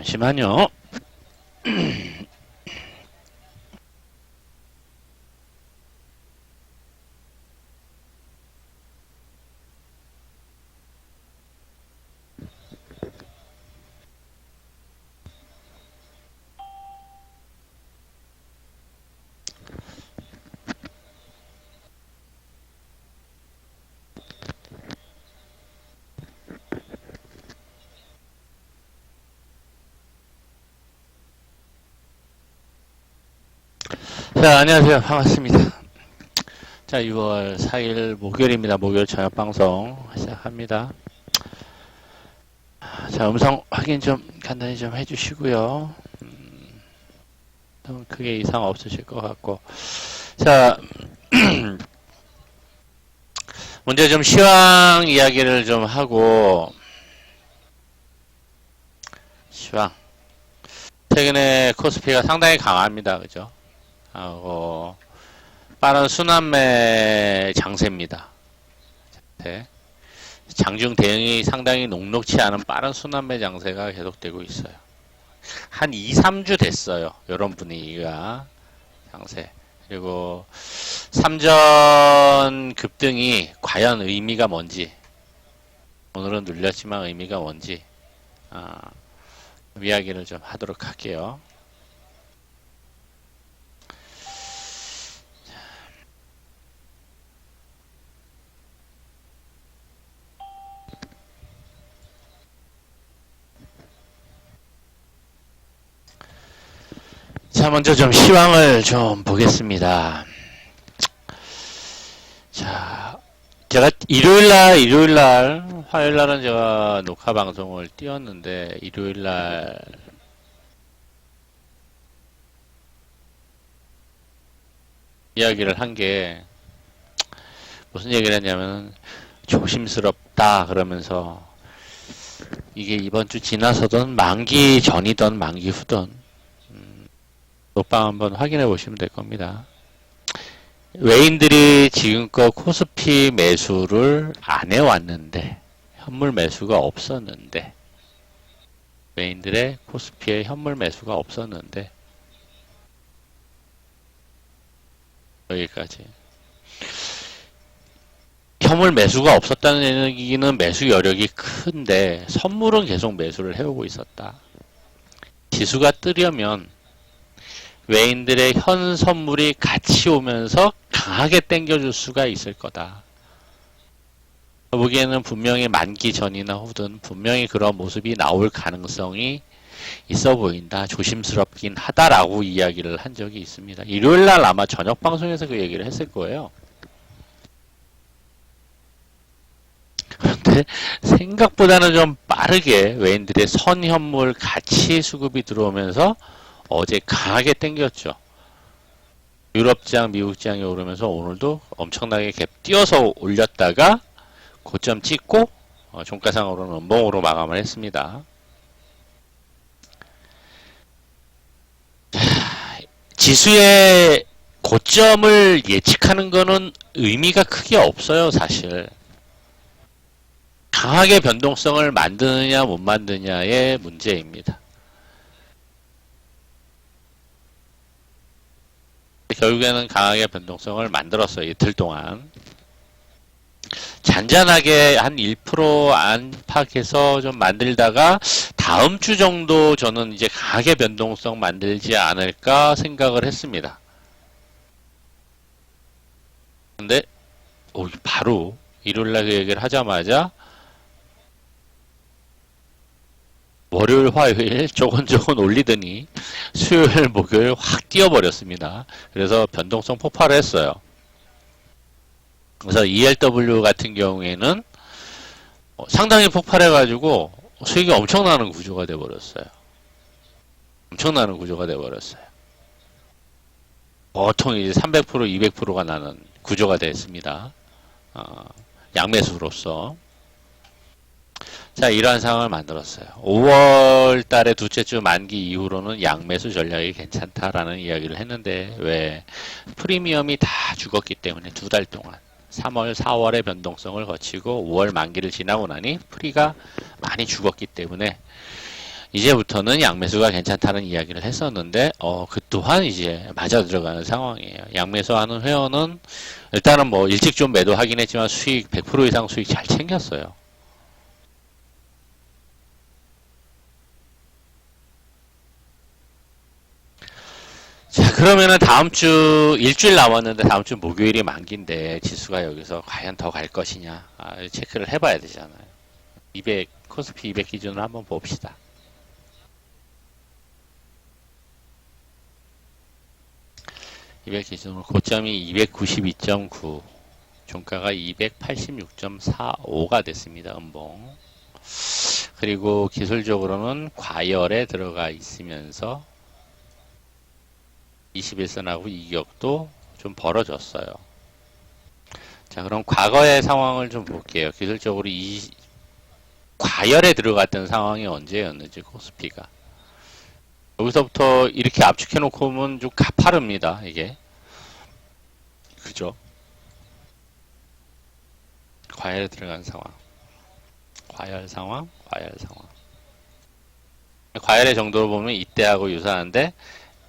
잠시만요. 자, 안녕하세요. 반갑습니다. 자, 6월 4일 목요일입니다. 목요일 저녁방송 시작합니다. 자, 음성 확인 좀 간단히 좀 해주시고요. 너무 크게 이상 없으실 것 같고. 자, 먼저 좀 시황 이야기를 좀 하고, 시황. 최근에 코스피가 상당히 강합니다. 그죠? 하고, 빠른 순환매 장세입니다. 네. 장중 대응이 상당히 녹록치 않은 빠른 순환매 장세가 계속되고 있어요. 한 2, 3주 됐어요. 이런 분위기가 장세. 그리고 삼전 급등이 과연 의미가 뭔지, 오늘은 눌렸지만 의미가 뭔지 이야기를 좀 하도록 할게요. 자, 먼저 좀 시황을 좀 보겠습니다. 자, 제가 일요일날, 화요일날은 제가 녹화 방송을 띄웠는데, 일요일날, 이야기를 한 게, 무슨 얘기를 했냐면, 조심스럽다, 그러면서, 이게 이번 주 지나서든, 만기 전이든, 만기 후든, 녹방 한번 확인해 보시면 될 겁니다. 외인들이 지금껏 코스피 매수를 안 해왔는데, 현물 매수가 없었는데, 외인들의 코스피에 현물 매수가 없었는데, 여기까지. 현물 매수가 없었다는 얘기는 매수 여력이 큰데, 선물은 계속 매수를 해오고 있었다. 지수가 뜨려면, 외인들의 현 선물이 같이 오면서 강하게 땡겨줄 수가 있을 거다. 보기에는 분명히 만기 전이나 후든 분명히 그런 모습이 나올 가능성이 있어 보인다. 조심스럽긴 하다라고 이야기를 한 적이 있습니다. 일요일날 아마 저녁 방송에서 그 얘기를 했을 거예요. 그런데 생각보다는 좀 빠르게 외인들의 선현물 가치 수급이 들어오면서 어제 강하게 땡겼죠. 유럽장, 미국장이 오르면서 오늘도 엄청나게 갭 띄어서 올렸다가 고점 찍고 종가상으로는 음봉으로 마감을 했습니다. 지수의 고점을 예측하는 거는 의미가 크게 없어요, 사실. 강하게 변동성을 만드느냐 못 만드냐의 문제입니다. 결국에는 강하게 변동성을 만들었어요. 이틀 동안. 잔잔하게 한 1% 안팎에서 좀 만들다가 다음 주 정도 저는 이제 강하게 변동성 만들지 않을까 생각을 했습니다. 근데 바로 일요일날 그 얘기를 하자마자 월요일, 화요일 조곤조곤 올리더니 수요일, 목요일 확 뛰어버렸습니다. 그래서 변동성 폭발을 했어요. 그래서 ELW 같은 경우에는 상당히 폭발해가지고 수익이 엄청나는 구조가 돼버렸어요. 엄청나는 구조가 돼버렸어요. 보통 이제 300%, 200%가 나는 구조가 됐습니다. 양매수로서. 자, 이러한 상황을 만들었어요. 5월 달에 둘째 주 만기 이후로는 양매수 전략이 괜찮다라는 이야기를 했는데, 왜? 프리미엄이 다 죽었기 때문에 두 달 동안. 3월, 4월의 변동성을 거치고 5월 만기를 지나고 나니 프리가 많이 죽었기 때문에 이제부터는 양매수가 괜찮다는 이야기를 했었는데 그 또한 이제 맞아 들어가는 상황이에요. 양매수하는 회원은 일단은 뭐 일찍 좀 매도하긴 했지만 수익 100% 이상 수익 잘 챙겼어요. 자, 그러면은 다음 주 일주일 남았는데 다음 주 목요일이 만기인데 지수가 여기서 과연 더 갈 것이냐 체크를 해봐야 되잖아요. 200 코스피 200 기준으로 한번 봅시다. 기준으로 고점이 292.9, 종가가 286.45가 됐습니다. 음봉. 그리고 기술적으로는 과열에 들어가 있으면서 21선하고 이격도 좀 벌어졌어요. 자, 그럼 과거의 상황을 좀 볼게요. 기술적으로 이 과열에 들어갔던 상황이 언제였는지 코스피가. 여기서부터 이렇게 압축해 놓고 보면 좀 가파릅니다. 이게. 그죠? 과열에 들어간 상황. 과열 상황. 과열의 정도로 보면 이때하고 유사한데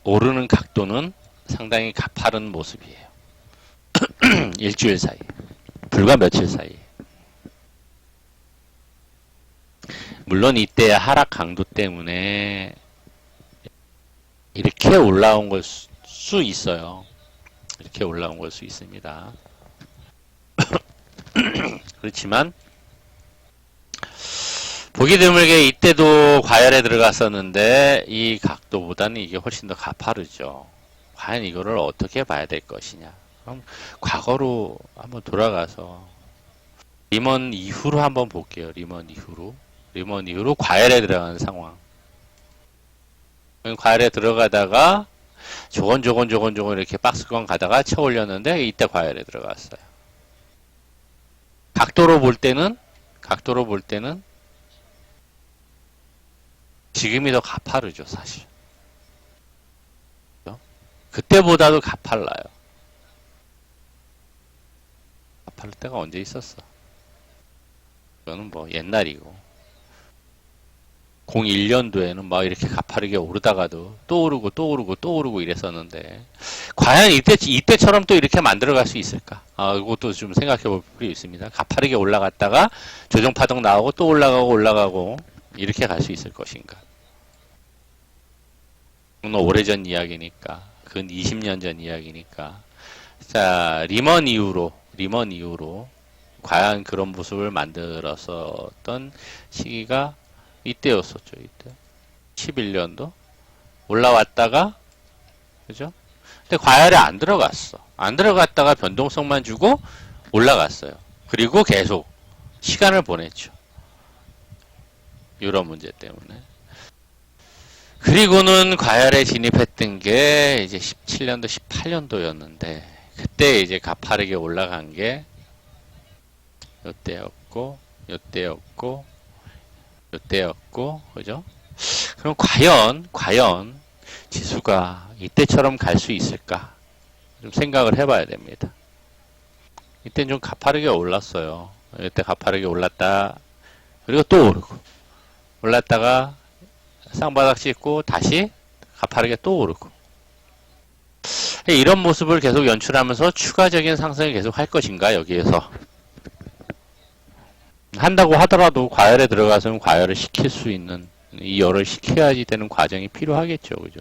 오르는 각도는 상당히 가파른 모습이에요. 일주일 사이. 불과 며칠 사이. 물론 이때의 하락 강도 때문에 이렇게 올라온 걸 수 있어요. 이렇게 올라온 걸 수 있습니다. 그렇지만 보기 드물게 이때도 과열에 들어갔었는데 이 각도보다는 이게 훨씬 더 가파르죠. 과연 이거를 어떻게 봐야 될 것이냐. 그럼 과거로 한번 돌아가서 리먼 이후로 한번 볼게요. 리먼 이후로 과열에 들어가는 상황. 과열에 들어가다가 조건 이렇게 박스권 가다가 쳐 올렸는데 이때 과열에 들어갔어요. 각도로 볼 때는 지금이 더 가파르죠, 사실. 그때보다도 가팔라요. 가파를 때가 언제 있었어? 이거는 뭐 옛날이고. 01년도에는 막 이렇게 가파르게 오르다가도 또 오르고 이랬었는데 과연 이때처럼 또 이렇게 만들어갈 수 있을까? 이것도 좀 생각해 볼 필요 있습니다. 가파르게 올라갔다가 조정파동 나오고 또 올라가고 이렇게 갈 수 있을 것인가? 오래전 이야기니까 근 20년 전 이야기니까 자 리먼 이후로 과연 그런 모습을 만들었었던 시기가 이때였었죠. 이때 11년도 올라왔다가 그죠? 근데 과열에 안 들어갔다가 변동성만 주고 올라갔어요. 그리고 계속 시간을 보냈죠. 이런 문제 때문에. 그리고는 과열에 진입했던 게 이제 17년도, 18년도였는데 그때 이제 가파르게 올라간 게 요때였고 그죠? 그럼 과연 지수가 이때처럼 갈 수 있을까? 좀 생각을 해봐야 됩니다. 이때는 좀 가파르게 올랐어요. 이때 가파르게 올랐다. 그리고 또 오르고 올랐다가 쌍바닥 찍고 다시 가파르게 또 오르고 이런 모습을 계속 연출하면서 추가적인 상승을 계속 할 것인가 여기에서 한다고 하더라도 과열에 들어가서는 과열을 시킬 수 있는 이 열을 식혀야지 되는 과정이 필요하겠죠. 그죠?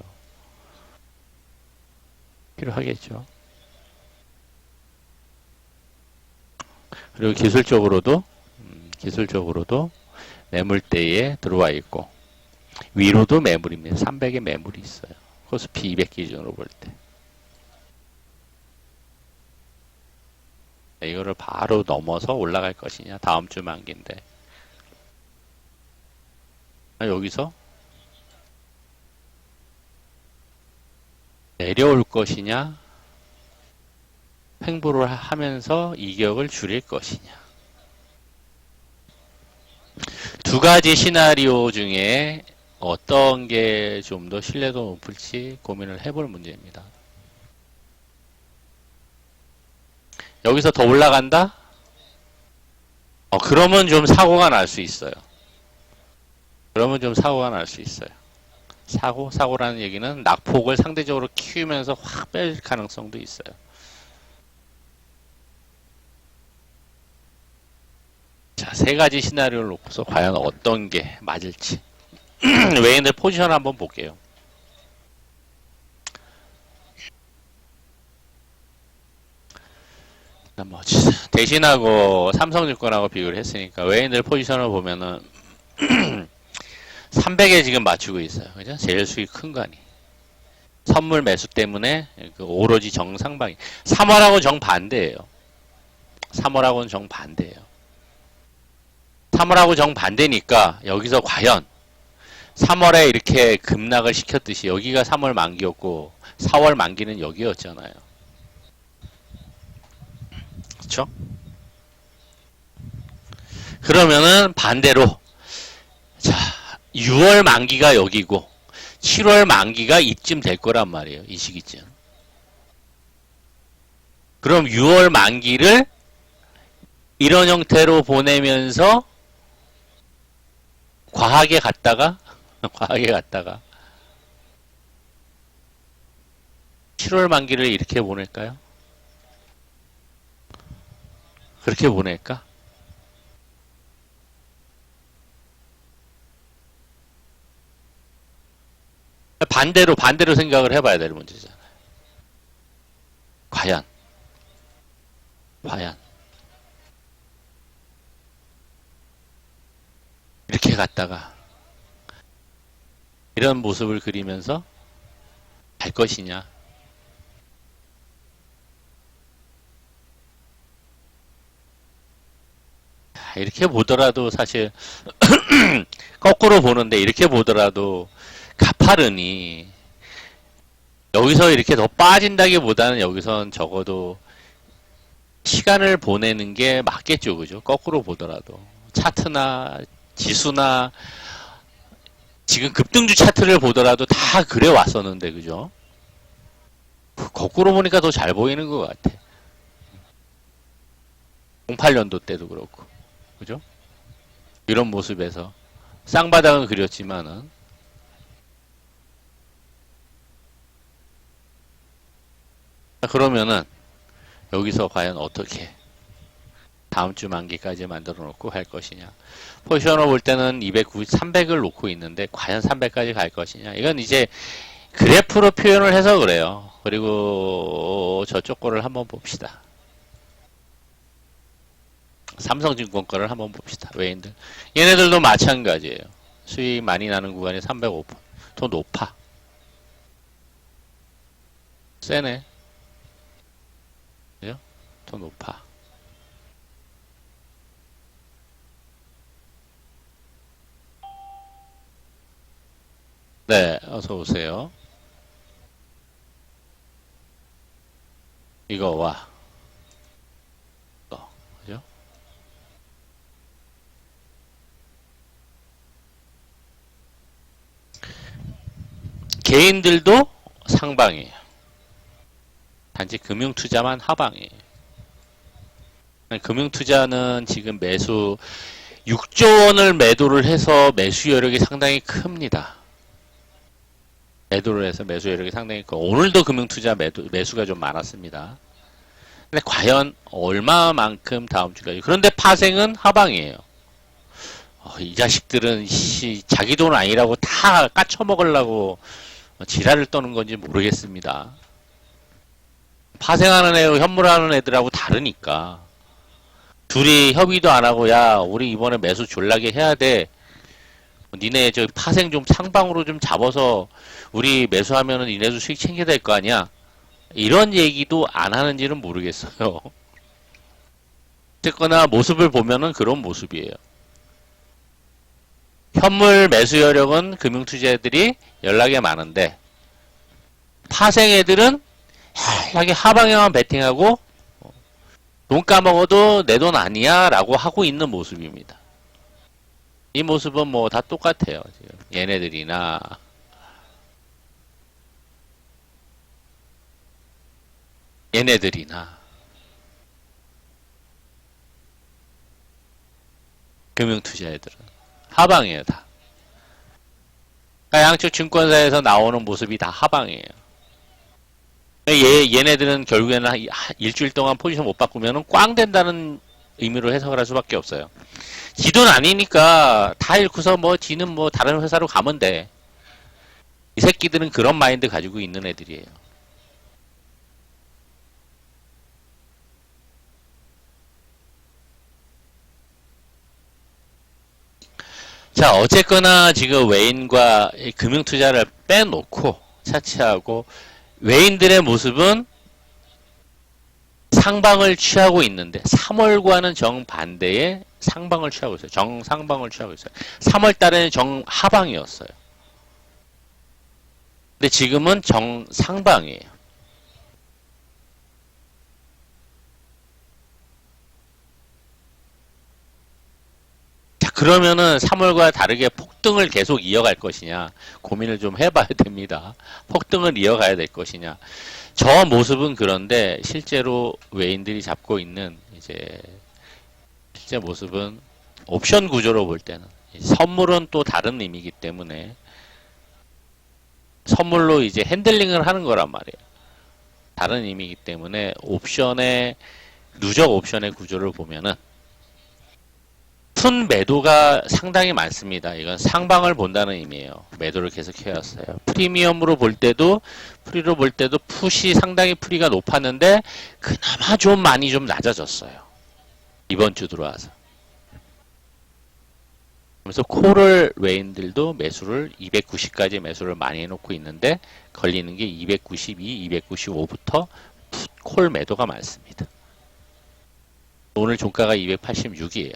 필요하겠죠. 그리고 기술적으로도 매물대에 들어와 있고 위로도 매물입니다. 300의 매물이 있어요. 코스피 200 기준으로 볼 때. 이거를 바로 넘어서 올라갈 것이냐. 다음 주 만기인데. 여기서 내려올 것이냐. 횡보를 하면서 이격을 줄일 것이냐. 두 가지 시나리오 중에 어떤 게 좀 더 신뢰도 높을지 고민을 해볼 문제입니다. 여기서 더 올라간다? 그러면 좀 사고가 날 수 있어요. 그러면 좀 사고가 날 수 있어요. 사고라는 얘기는 낙폭을 상대적으로 키우면서 확 뺄 가능성도 있어요. 자, 세 가지 시나리오를 놓고서 과연 어떤 게 맞을지. 외인들 포지션 한번 볼게요. 뭐 대신하고 삼성증권하고 비교를 했으니까 외인들 포지션을 보면은 300에 지금 맞추고 있어요. 그죠? 제일 수익 큰 거니. 선물 매수 때문에 오로지 정상방이. 3월하고는 정반대예요. 3월하고는 정반대예요. 3월하고 정반대니까 여기서 과연 3월에 이렇게 급락을 시켰듯이 여기가 3월 만기였고 4월 만기는 여기였잖아요. 그렇죠? 그러면은 반대로 자 6월 만기가 여기고 7월 만기가 이쯤 될 거란 말이에요. 이 시기쯤. 그럼 6월 만기를 이런 형태로 보내면서 과하게 갔다가 7월 만기를 이렇게 보낼까요? 그렇게 보낼까? 반대로 생각을 해봐야 될 문제잖아요. 과연 이렇게 갔다가 이런 모습을 그리면서 갈 것이냐? 이렇게 보더라도 사실 거꾸로 보는데 이렇게 보더라도 가파르니 여기서 이렇게 더 빠진다기보다는 여기선 적어도 시간을 보내는 게 맞겠죠, 그죠? 거꾸로 보더라도 차트나 지수나 지금 급등주 차트를 보더라도 다 그래 왔었는데, 그죠? 거꾸로 보니까 더 잘 보이는 것 같아. 08년도 때도 그렇고, 그죠? 이런 모습에서 쌍바닥은 그렸지만은 그러면은 여기서 과연 어떻게 다음 주 만기까지 만들어 놓고 할 것이냐. 포지션을 볼 때는 300을 놓고 있는데 과연 300까지 갈 것이냐. 이건 이제 그래프로 표현을 해서 그래요. 그리고 저쪽 거를 한번 봅시다. 삼성증권 거를 한번 봅시다. 외인들. 얘네들도 마찬가지예요. 수익 많이 나는 구간이 305%. 더 높아. 세네. 그죠? 더 높아. 네, 어서 오세요. 이거와 이거, 그죠? 개인들도 상방이에요. 단지 금융투자만 하방이에요. 금융투자는 지금 매수 6조 원을 매도를 해서 매수 여력이 상당히 큽니다. 매도를 해서 매수 여력이 상당히 크고 오늘도 금융투자 매수가 좀 많았습니다. 근데 과연 얼마만큼 다음 주까지. 그런데 파생은 하방이에요. 이 자식들은 자기 돈 아니라고 다 까쳐먹으려고 지랄을 떠는 건지 모르겠습니다. 파생하는 애하고 현물하는 애들하고 다르니까 둘이 협의도 안 하고 야 우리 이번에 매수 졸라게 해야 돼. 니네 저 파생 좀 상방으로 좀 잡아서 우리 매수하면은 니네도 수익 챙겨야 될 거 아니야. 이런 얘기도 안 하는지는 모르겠어요. 어쨌거나 모습을 보면은 그런 모습이에요. 현물 매수 여력은 금융투자애들이 연락이 많은데 파생 애들은 연락이 하방에만 베팅하고 돈 까먹어도 내 돈 아니야 라고 하고 있는 모습입니다. 이 모습은 뭐 다 똑같아요. 지금 얘네들이나 금융투자애들은 하방이에요 다. 양측 증권사에서 나오는 모습이 다 하방이에요. 얘네들은 결국에는 일주일 동안 포지션 못 바꾸면 꽝 된다는 의미로 해석을 할 수밖에 없어요. 지 돈 아니니까 다 잃고서 뭐 지는 뭐 다른 회사로 가면 돼. 이 새끼들은 그런 마인드 가지고 있는 애들이에요. 자, 어쨌거나 지금 외인과 금융투자를 빼놓고 차치하고 외인들의 모습은 상방을 취하고 있는데 3월과는 정반대의 상방을 취하고 있어요. 정상방을 취하고 있어요. 3월 달에는 정하방이었어요. 근데 지금은 정상방이에요. 자, 그러면은 3월과 다르게 폭등을 계속 이어갈 것이냐 고민을 좀 해봐야 됩니다. 폭등을 이어가야 될 것이냐. 저 모습은 그런데 실제로 외인들이 잡고 있는 이제 실제 모습은 옵션 구조로 볼 때는 선물은 또 다른 의미이기 때문에 선물로 이제 핸들링을 하는 거란 말이에요. 다른 의미이기 때문에 옵션의 누적 옵션의 구조를 보면은 푼 매도가 상당히 많습니다. 이건 상방을 본다는 의미예요. 매도를 계속 해왔어요. 프리미엄으로 볼 때도 프리로 볼 때도 풋이 상당히 프리가 높았는데 그나마 좀 많이 좀 낮아졌어요. 이번 주 들어와서. 그래서 콜을 외인들도 매수를 290까지 매수를 많이 해놓고 있는데 걸리는 게 292, 295부터 콜 매도가 많습니다. 오늘 종가가 286이에요.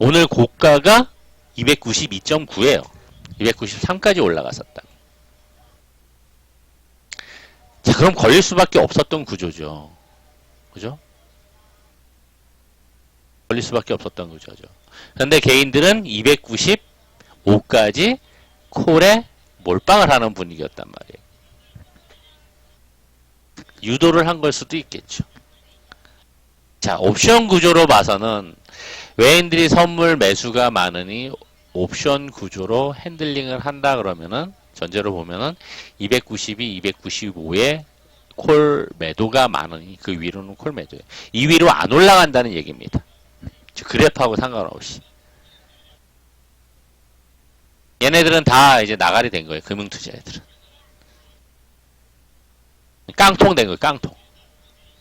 오늘 고가가 292.9예요. 293까지 올라갔었다. 자, 그럼 걸릴 수밖에 없었던 구조죠. 그죠? 걸릴 수밖에 없었던 구조죠. 그런데 개인들은 295까지 콜에 몰빵을 하는 분위기였단 말이에요. 유도를 한 걸 수도 있겠죠. 자, 옵션 구조로 봐서는 외인들이 선물 매수가 많으니 옵션 구조로 핸들링을 한다 그러면은 전제로 보면은 292, 295에 콜 매도가 많으니 그 위로는 콜 매도예요. 이 위로 안 올라간다는 얘기입니다. 그래프하고 상관없이. 얘네들은 다 이제 나가리 된 거예요. 금융투자 애들은. 깡통 된 거예요. 깡통.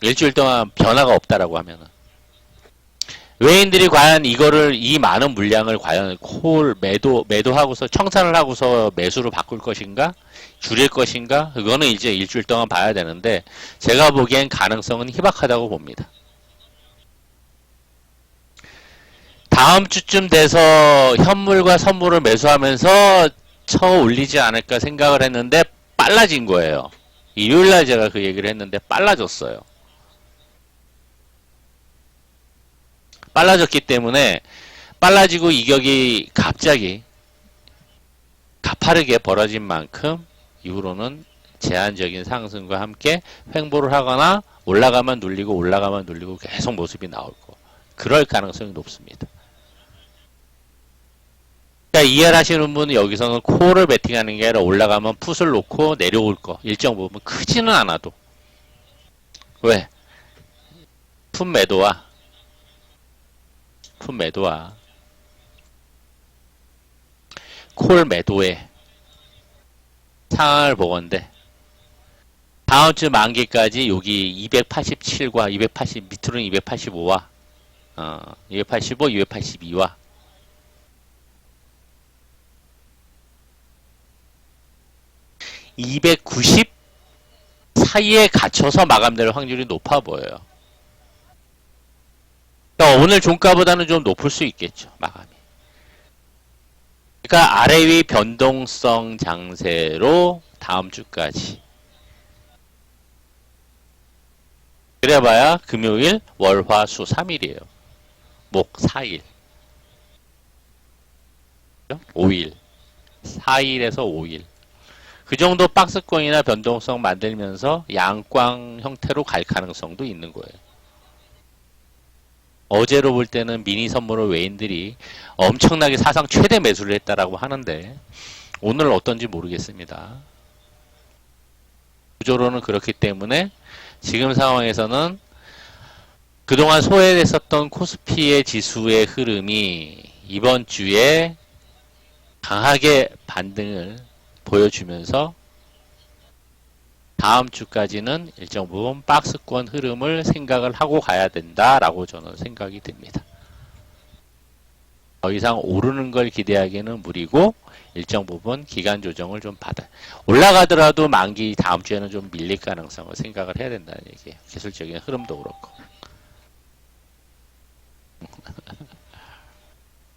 일주일 동안 변화가 없다라고 하면은. 외인들이 과연 이거를 이 많은 물량을 과연 콜 매도하고서 청산을 하고서 매수로 바꿀 것인가 줄일 것인가 그거는 이제 일주일 동안 봐야 되는데 제가 보기엔 가능성은 희박하다고 봅니다. 다음 주쯤 돼서 현물과 선물을 매수하면서 쳐 올리지 않을까 생각을 했는데 빨라진 거예요. 일요일날 제가 그 얘기를 했는데 빨라졌어요. 빨라졌기 때문에 빨라지고 이격이 갑자기 가파르게 벌어진 만큼 이후로는 제한적인 상승과 함께 횡보를 하거나 올라가면 눌리고 올라가면 눌리고 계속 모습이 나올 거. 그럴 가능성이 높습니다. 그러니까 이해를 하시는 분은 여기서는 콜을 베팅하는 게 아니라 올라가면 풋을 놓고 내려올 거. 일정 부분 크지는 않아도. 왜? 풋 매도와 콜 매도의 상황을 보건대 다음 주 만기까지 여기 287과 280 밑으로는 285와 285, 282와 290 사이에 갇혀서 마감될 확률이 높아 보여요. 그러니까 오늘 종가보다는 좀 높을 수 있겠죠. 마감이. 그러니까 아래 위 변동성 장세로 다음 주까지. 그래봐야 금요일, 월, 화, 수 3일이에요. 목 4일. 5일. 4일에서 5일. 그 정도 박스권이나 변동성 만들면서 양광 형태로 갈 가능성도 있는 거예요. 어제로 볼 때는 미니 선물을 외인들이 엄청나게 사상 최대 매수를 했다라고 하는데 오늘 어떤지 모르겠습니다. 구조로는 그렇기 때문에 지금 상황에서는 그동안 소외됐었던 코스피의 지수의 흐름이 이번 주에 강하게 반등을 보여주면서 다음 주까지는 일정 부분 박스권 흐름을 생각을 하고 가야 된다라고 저는 생각이 듭니다. 더 이상 오르는 걸 기대하기는 무리고 일정 부분 기간 조정을 좀 받아 올라가더라도 만기 다음 주에는 좀 밀릴 가능성을 생각을 해야 된다는 얘기예요. 기술적인 흐름도 그렇고.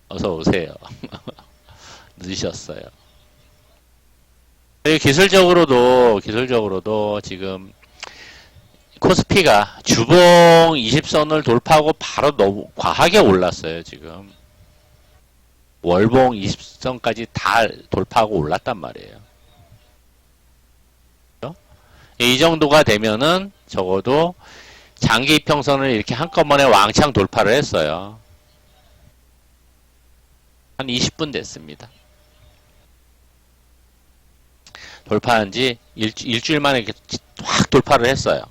어서 오세요. 늦으셨어요. 기술적으로도 지금 코스피가 주봉 20선을 돌파하고 바로 너무 과하게 올랐어요. 지금 월봉 20선까지 다 돌파하고 올랐단 말이에요. 이 정도가 되면은 적어도 장기 이평선을 이렇게 한꺼번에 왕창 돌파를 했어요. 한 20분 됐습니다. 돌파한 지 일주일 만에 이렇게 확 돌파를 했어요.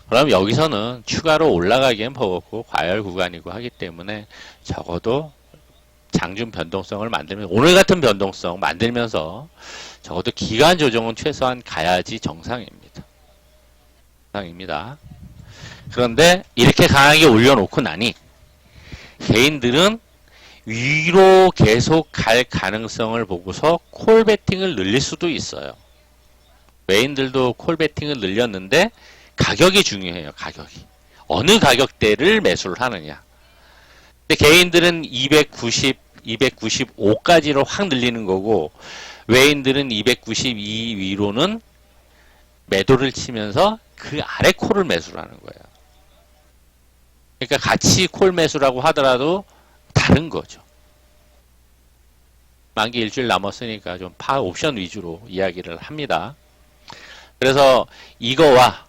그럼 여기서는 추가로 올라가기엔 버겁고 과열 구간이고 하기 때문에 적어도 장중 변동성을 만들면서 오늘 같은 변동성 만들면서 적어도 기간 조정은 최소한 가야지 정상입니다. 그런데 이렇게 강하게 올려놓고 나니 개인들은 위로 계속 갈 가능성을 보고서 콜 베팅을 늘릴 수도 있어요. 외인들도 콜 베팅을 늘렸는데 가격이 중요해요. 가격이. 어느 가격대를 매수를 하느냐. 근데 개인들은 290, 295까지로 확 늘리는 거고 외인들은 292 위로는 매도를 치면서 그 아래 콜을 매수를 하는 거예요. 그러니까 같이 콜 매수라고 하더라도 다른 거죠. 만기 일주일 남았으니까 좀 옵션 위주로 이야기를 합니다. 그래서 이거와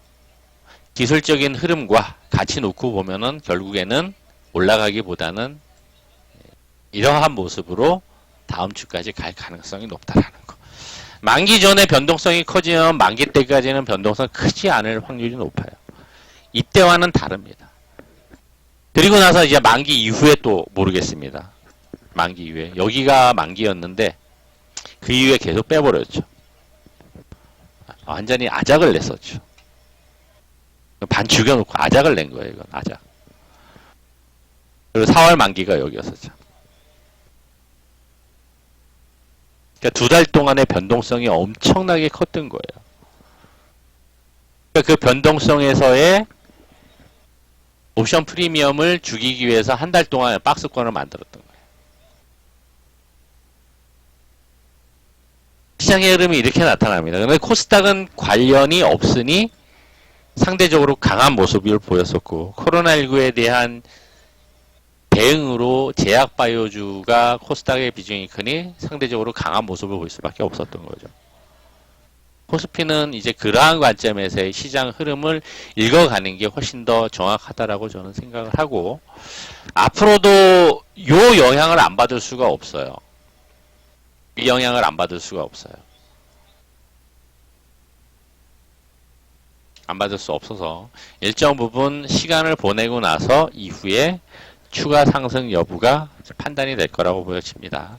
기술적인 흐름과 같이 놓고 보면은 결국에는 올라가기보다는 이러한 모습으로 다음 주까지 갈 가능성이 높다라는 거. 만기 전에 변동성이 커지면 만기 때까지는 변동성이 크지 않을 확률이 높아요. 이때와는 다릅니다. 그리고 나서 이제 만기 이후에 또 모르겠습니다. 만기 이후에. 여기가 만기였는데 그 이후에 계속 빼버렸죠. 완전히 아작을 냈었죠. 반 죽여놓고 아작을 낸 거예요. 이건 아작. 그리고 4월 만기가 여기였었죠. 그러니까 2달 동안의 변동성이 엄청나게 컸던 거예요. 그러니까 그 변동성에서의 옵션 프리미엄을 죽이기 위해서 한 달 동안 박스권을 만들었던 거예요. 시장의 흐름이 이렇게 나타납니다. 그런데 코스닥은 관련이 없으니 상대적으로 강한 모습을 보였었고 코로나19에 대한 대응으로 제약바이오주가 코스닥의 비중이 크니 상대적으로 강한 모습을 보일 수밖에 없었던 거죠. 코스피는 이제 그러한 관점에서의 시장 흐름을 읽어가는 게 훨씬 더 정확하다라고 저는 생각을 하고 앞으로도 요 영향을 안 받을 수가 없어요. 이 영향을 안 받을 수가 없어요. 안 받을 수 없어서 일정 부분 시간을 보내고 나서 이후에 추가 상승 여부가 판단이 될 거라고 보여집니다.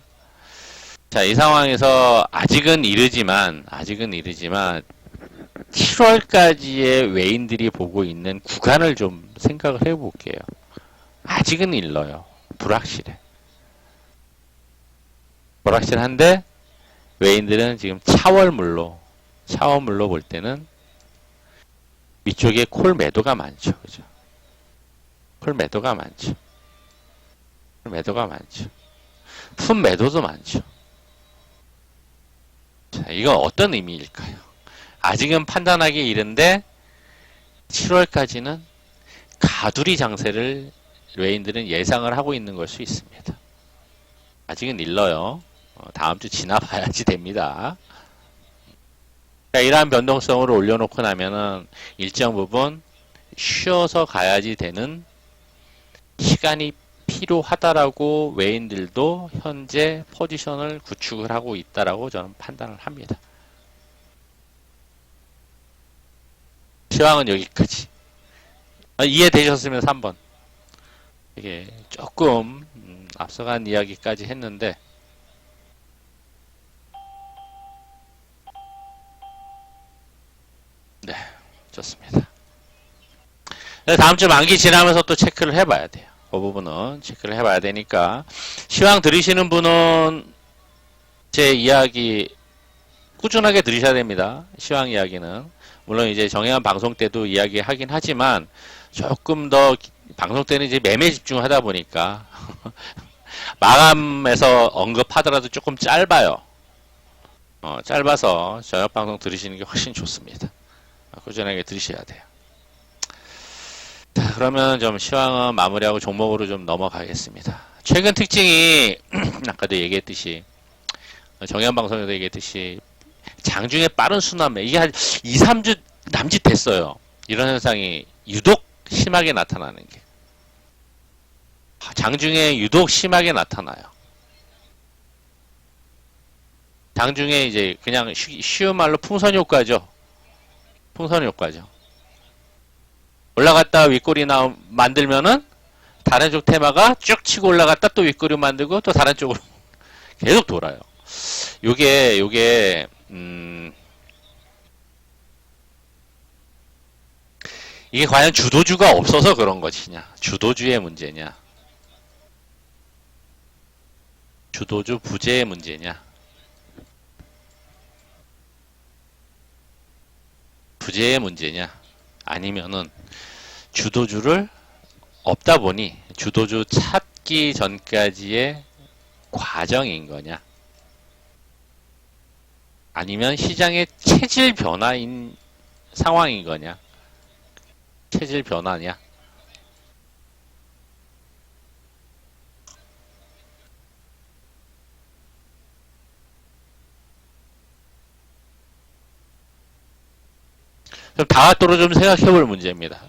자, 이 상황에서 아직은 이르지만 7월까지의 외인들이 보고 있는 구간을 좀 생각을 해볼게요. 아직은 일러요. 불확실해. 불확실한데 외인들은 지금 차월물로 볼 때는 위쪽에 콜 매도가 많죠. 그죠? 콜 매도가 많죠. 푼 매도도 많죠. 자, 이건 어떤 의미일까요? 아직은 판단하기 이른데 7월까지는 가두리 장세를 외인들은 예상을 하고 있는 걸 수 있습니다. 아직은 일러요. 다음 주 지나봐야지 됩니다. 자, 이러한 변동성으로 올려놓고 나면은 일정 부분 쉬어서 가야지 되는 시간이 필요하다라고 외인들도 현재 포지션을 구축을 하고 있다라고 저는 판단을 합니다. 시황은 여기까지. 이해되셨으면 3번. 이게 조금 앞서간 이야기까지 했는데 네, 좋습니다. 다음 주 만기 지나면서 또 체크를 해봐야 돼요. 그 부분은 체크를 해봐야 되니까 시황 들으시는 분은 제 이야기 꾸준하게 들으셔야 됩니다. 시황 이야기는 물론 이제 정해한 방송 때도 이야기하긴 하지만 조금 더 방송 때는 이제 매매 집중하다 보니까 마감에서 언급하더라도 조금 짧아요. 짧아서 저녁 방송 들으시는 게 훨씬 좋습니다. 꾸준하게 들으셔야 돼요. 자, 그러면 좀 시황은 마무리하고 종목으로 좀 넘어가겠습니다. 최근 특징이 아까도 얘기했듯이 정현 방송에도 얘기했듯이 장중에 빠른 순환매 이게 한 2, 3주 남짓 됐어요. 이런 현상이 유독 심하게 나타나는 게 장중에 유독 심하게 나타나요. 장중에 이제 그냥 쉬운 말로 풍선 효과죠. 풍선 효과죠. 올라갔다 윗꼬리 만들면은 다른 쪽 테마가 쭉 치고 올라갔다 또 윗꼬리 만들고 또 다른 쪽으로 계속 돌아요. 요게 이게 과연 주도주가 없어서 그런 것이냐, 주도주의 문제냐, 주도주 부재의 문제냐, 부재의 문제냐, 아니면은 주도주를 없다 보니 주도주 찾기 전까지의 과정인 거냐, 아니면 시장의 체질 변화인 상황인 거냐, 체질 변화냐. 좀 다각도로 좀 생각해 볼 문제입니다.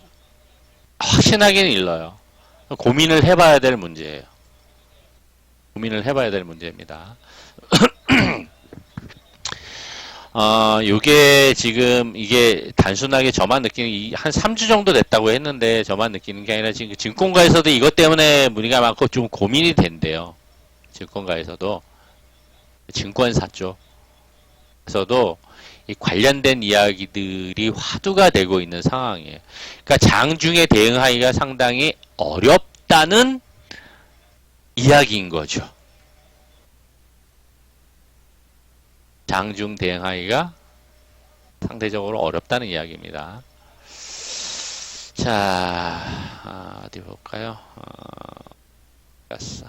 확신하기는 일러요. 고민을 해봐야 될 문제예요. 고민을 해봐야 될 문제입니다. 요게 지금 이게 단순하게 저만 느끼는 한 3주 정도 됐다고 했는데 저만 느끼는 게 아니라 지금 증권가에서도 이것 때문에 문의가 많고 좀 고민이 된대요. 증권가에서도 증권사 쪽에서도 이 관련된 이야기들이 화두가 되고 있는 상황이에요. 그러니까 장중에 대응하기가 상당히 어렵다는 이야기인 거죠. 장중 대응하기가 상대적으로 어렵다는 이야기입니다. 자, 어디 볼까요? 갔어.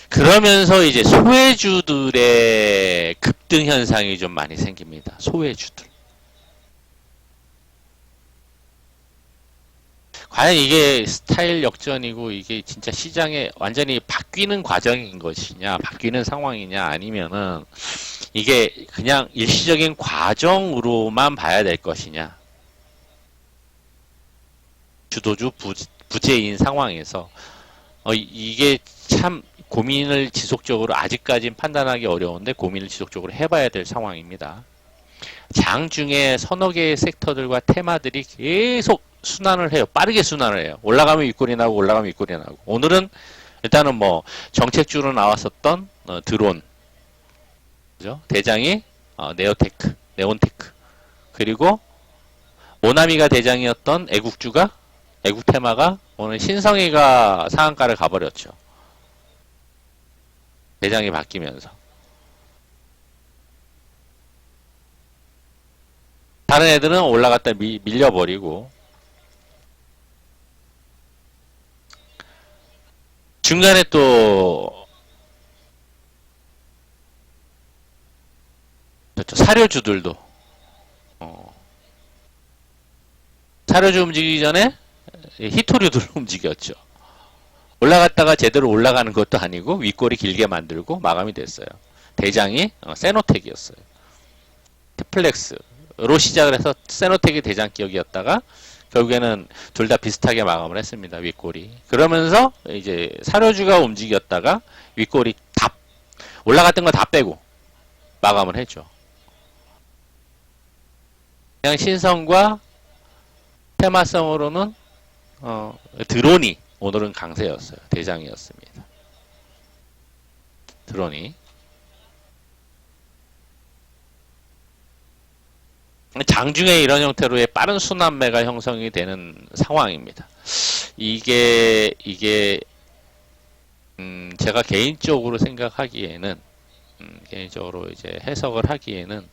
그러면서 이제 소외주들의 급등 현상이 좀 많이 생깁니다. 소외주들. 과연 이게 스타일 역전이고 이게 진짜 시장에 완전히 바뀌는 과정인 것이냐, 바뀌는 상황이냐, 아니면은 이게 그냥 일시적인 과정으로만 봐야 될 것이냐. 주도주 부재인 상황에서 이게 참 고민을 지속적으로 아직까지는 판단하기 어려운데 고민을 지속적으로 해봐야 될 상황입니다. 장중에 서너 개의 섹터들과 테마들이 계속 순환을 해요. 빠르게 순환을 해요. 올라가면 윗골이 나고 올라가면 윗골이 나고. 오늘은 일단은 뭐 정책주로 나왔었던 드론, 그죠? 대장이 네오테크, 네온테크, 그리고 모나미가 대장이었던 애국주가 애국 테마가 오늘 신성희가 상한가를 가버렸죠. 대장이 바뀌면서. 다른 애들은 올라갔다 밀려버리고 중간에 또 사료주들도 사료주 움직이기 전에 히토류들 움직였죠. 올라갔다가 제대로 올라가는 것도 아니고 윗골이 길게 만들고 마감이 됐어요. 대장이 세노텍이었어요. 테플렉스 시작을 해서 세노텍이 대장격이었다가 결국에는 둘 다 비슷하게 마감을 했습니다. 윗골이. 그러면서 이제 사료주가 움직였다가 윗골이 다 올라갔던 거 다 빼고 마감을 했죠. 그냥 신성과 테마성으로는 드론이 오늘은 강세였어요. 대장이었습니다. 드론이. 장중에 이런 형태로의 빠른 순환매가 형성이 되는 상황입니다. 이게 제가 개인적으로 생각하기에는 개인적으로 이제 해석을 하기에는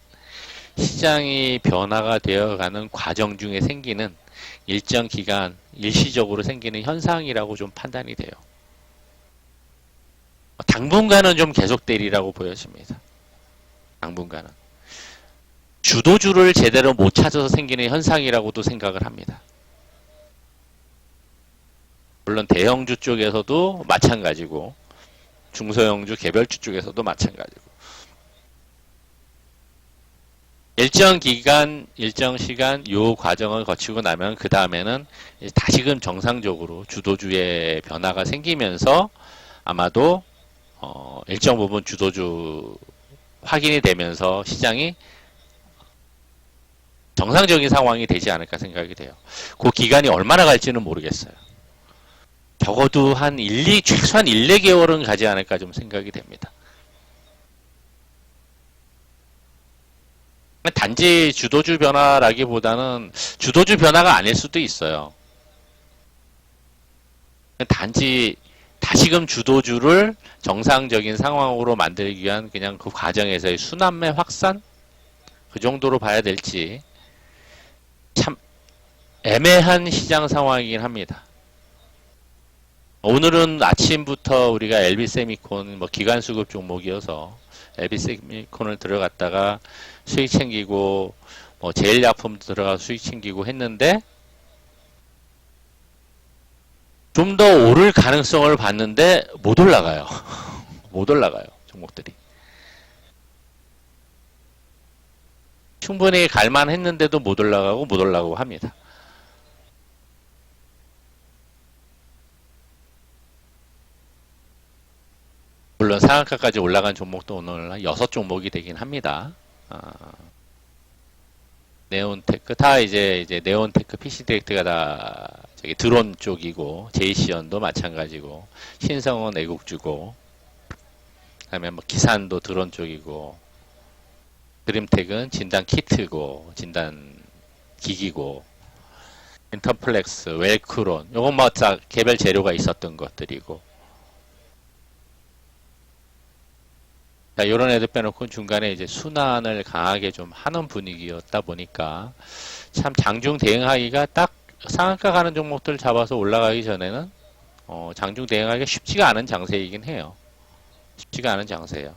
시장이 변화가 되어가는 과정 중에 생기는 일정 기간 일시적으로 생기는 현상이라고 좀 판단이 돼요. 당분간은 좀 계속되리라고 보여집니다. 당분간은. 주도주를 제대로 못 찾아서 생기는 현상이라고도 생각을 합니다. 물론 대형주 쪽에서도 마찬가지고 중소형주 개별주 쪽에서도 마찬가지고 일정 기간, 일정 시간 요 과정을 거치고 나면 그 다음에는 다시금 정상적으로 주도주의 변화가 생기면서 아마도 일정 부분 주도주 확인이 되면서 시장이 정상적인 상황이 되지 않을까 생각이 돼요. 그 기간이 얼마나 갈지는 모르겠어요. 적어도 한 최소한 1, 4개월은 가지 않을까 좀 생각이 됩니다. 단지 주도주 변화라기보다는 주도주 변화가 아닐 수도 있어요. 단지 다시금 주도주를 정상적인 상황으로 만들기 위한 그냥 그 과정에서의 순환매 확산? 그 정도로 봐야 될지 참 애매한 시장 상황이긴 합니다. 오늘은 아침부터 우리가 LB세미콘 기관수급 종목이어서 LB세미콘을 들어갔다가 수익 챙기고 제일약품도 들어가서 수익 챙기고 했는데 좀 더 오를 가능성을 봤는데 못 올라가요. 못 올라가요. 종목들이. 충분히 갈만했는데도 못 올라가고 합니다. 물론 상한가까지 올라간 종목도 오늘 6종목이 되긴 합니다. 네온테크 다 이제 네온테크 PC디렉트가 다 저기 드론 쪽이고 제이시언도 마찬가지고 신성은 애국주고 그다음에 기산도 드론 쪽이고 드림텍은 진단 키트고 진단 기기고 인터플렉스, 웰크론 요건 개별 재료가 있었던 것들이고 자, 요런 애들 빼놓고 중간에 이제 순환을 강하게 좀 하는 분위기였다 보니까 참 장중 대응하기가 딱 상한가 가는 종목들 잡아서 올라가기 전에는 장중 대응하기가 쉽지가 않은 장세이긴 해요. 쉽지가 않은 장세예요.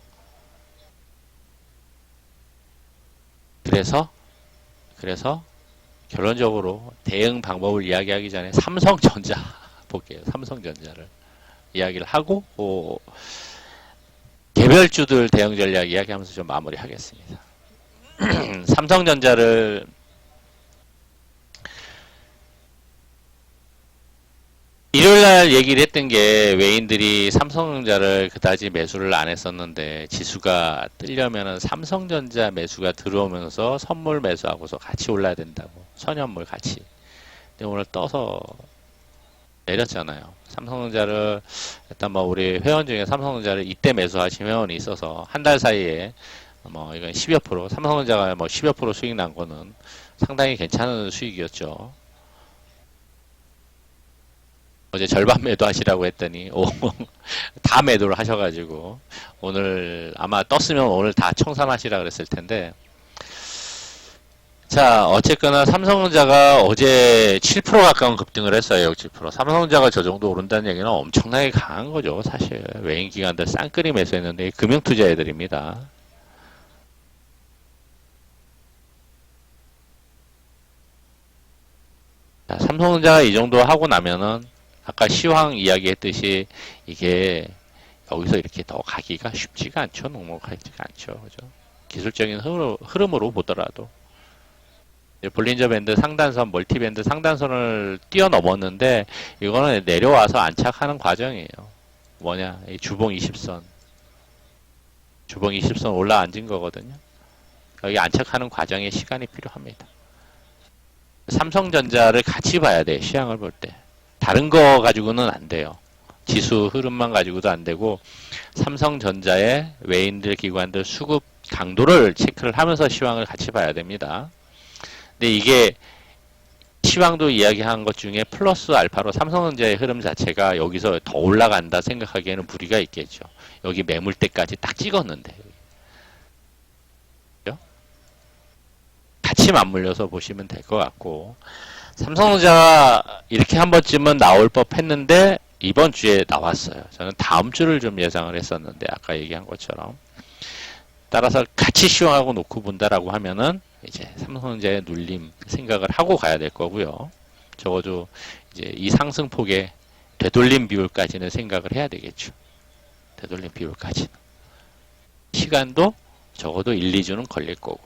그래서 결론적으로 대응 방법을 이야기하기 전에 삼성전자 볼게요. 삼성전자를 이야기를 하고 개별주들 대응 전략 이야기하면서 좀 마무리하겠습니다. 삼성전자를 일요일날 얘기를 했던 게 외인들이 삼성전자를 그다지 매수를 안 했었는데 지수가 뜨려면은 삼성전자 매수가 들어오면서 선물 매수하고서 같이 올라야 된다고 선현물 같이. 근데 오늘 떠서 내렸잖아요. 삼성전자를 일단 우리 회원 중에 삼성전자를 이때 매수하신 회원이 있어서 한 달 사이에 이건 10여 프로 삼성전자가 10여 프로 수익 난 거는 상당히 괜찮은 수익이었죠. 어제 절반 매도 하시라고 했더니 다 매도를 하셔가지고 오늘 아마 떴으면 오늘 다 청산하시라 그랬을 텐데 자 어쨌거나 삼성전자가 어제 7% 가까운 급등을 했어요. 7%. 삼성전자가 저 정도 오른다는 얘기는 엄청나게 강한 거죠. 사실 외인기관들 쌍끌이 매수했는데 금융투자 애들입니다. 자, 삼성전자가 이 정도 하고 나면은 아까 시황 이야기했듯이 이게 여기서 이렇게 더 가기가 쉽지가 않죠. 녹록하지가 않죠. 그죠? 기술적인 흐름으로 보더라도 볼린저 밴드 상단선, 멀티밴드 상단선을 뛰어넘었는데 이거는 내려와서 안착하는 과정이에요. 뭐냐, 이 주봉 20선. 주봉 20선 올라앉은 거거든요. 여기 안착하는 과정에 시간이 필요합니다. 삼성전자를 같이 봐야 돼, 시황을 볼 때. 다른 거 가지고는 안 돼요. 지수 흐름만 가지고도 안 되고, 삼성전자의 외인들, 기관들 수급 강도를 체크를 하면서 시황을 같이 봐야 됩니다. 근데 이게 시황도 이야기한 것 중에 플러스 알파로 삼성전자의 흐름 자체가 여기서 더 올라간다 생각하기에는 무리가 있겠죠. 여기 매물대까지 딱 찍었는데. 그죠? 같이 맞물려서 보시면 될 것 같고, 삼성전자가 이렇게 한 번쯤은 나올 법 했는데, 이번 주에 나왔어요. 저는 다음 주를 좀 예상을 했었는데, 아까 얘기한 것처럼. 따라서 같이 시황하고 놓고 본다라고 하면은, 이제 삼성전자의 눌림 생각을 하고 가야 될 거고요. 적어도 이제 이 상승폭의 되돌림 비율까지는 생각을 해야 되겠죠. 되돌림 비율까지는. 시간도 적어도 1, 2주는 걸릴 거고.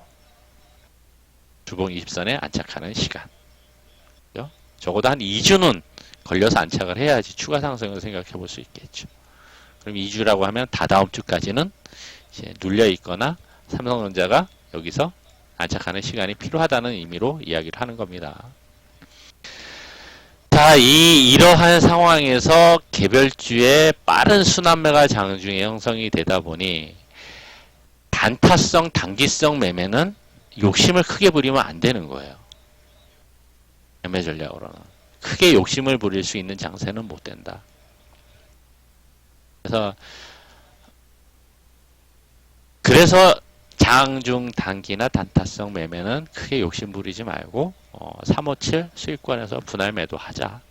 주봉 20선에 안착하는 시간. 그죠? 적어도 한 2주는 걸려서 안착을 해야지 추가 상승을 생각해 볼 수 있겠죠. 그럼 2주라고 하면 다다음 주까지는 이제 눌려 있거나 삼성전자가 여기서 안착하는 시간이 필요하다는 의미로 이야기를 하는 겁니다. 자, 이러한 상황에서 개별주의 빠른 순환매가 장중에 형성이 되다 보니 단타성, 단기성 매매는 욕심을 크게 부리면 안 되는 거예요. 매매 전략으로는. 크게 욕심을 부릴 수 있는 장세는 못 된다. 그래서 장중 단기나 단타성 매매는 크게 욕심 부리지 말고 357 수익권에서 분할 매도하자.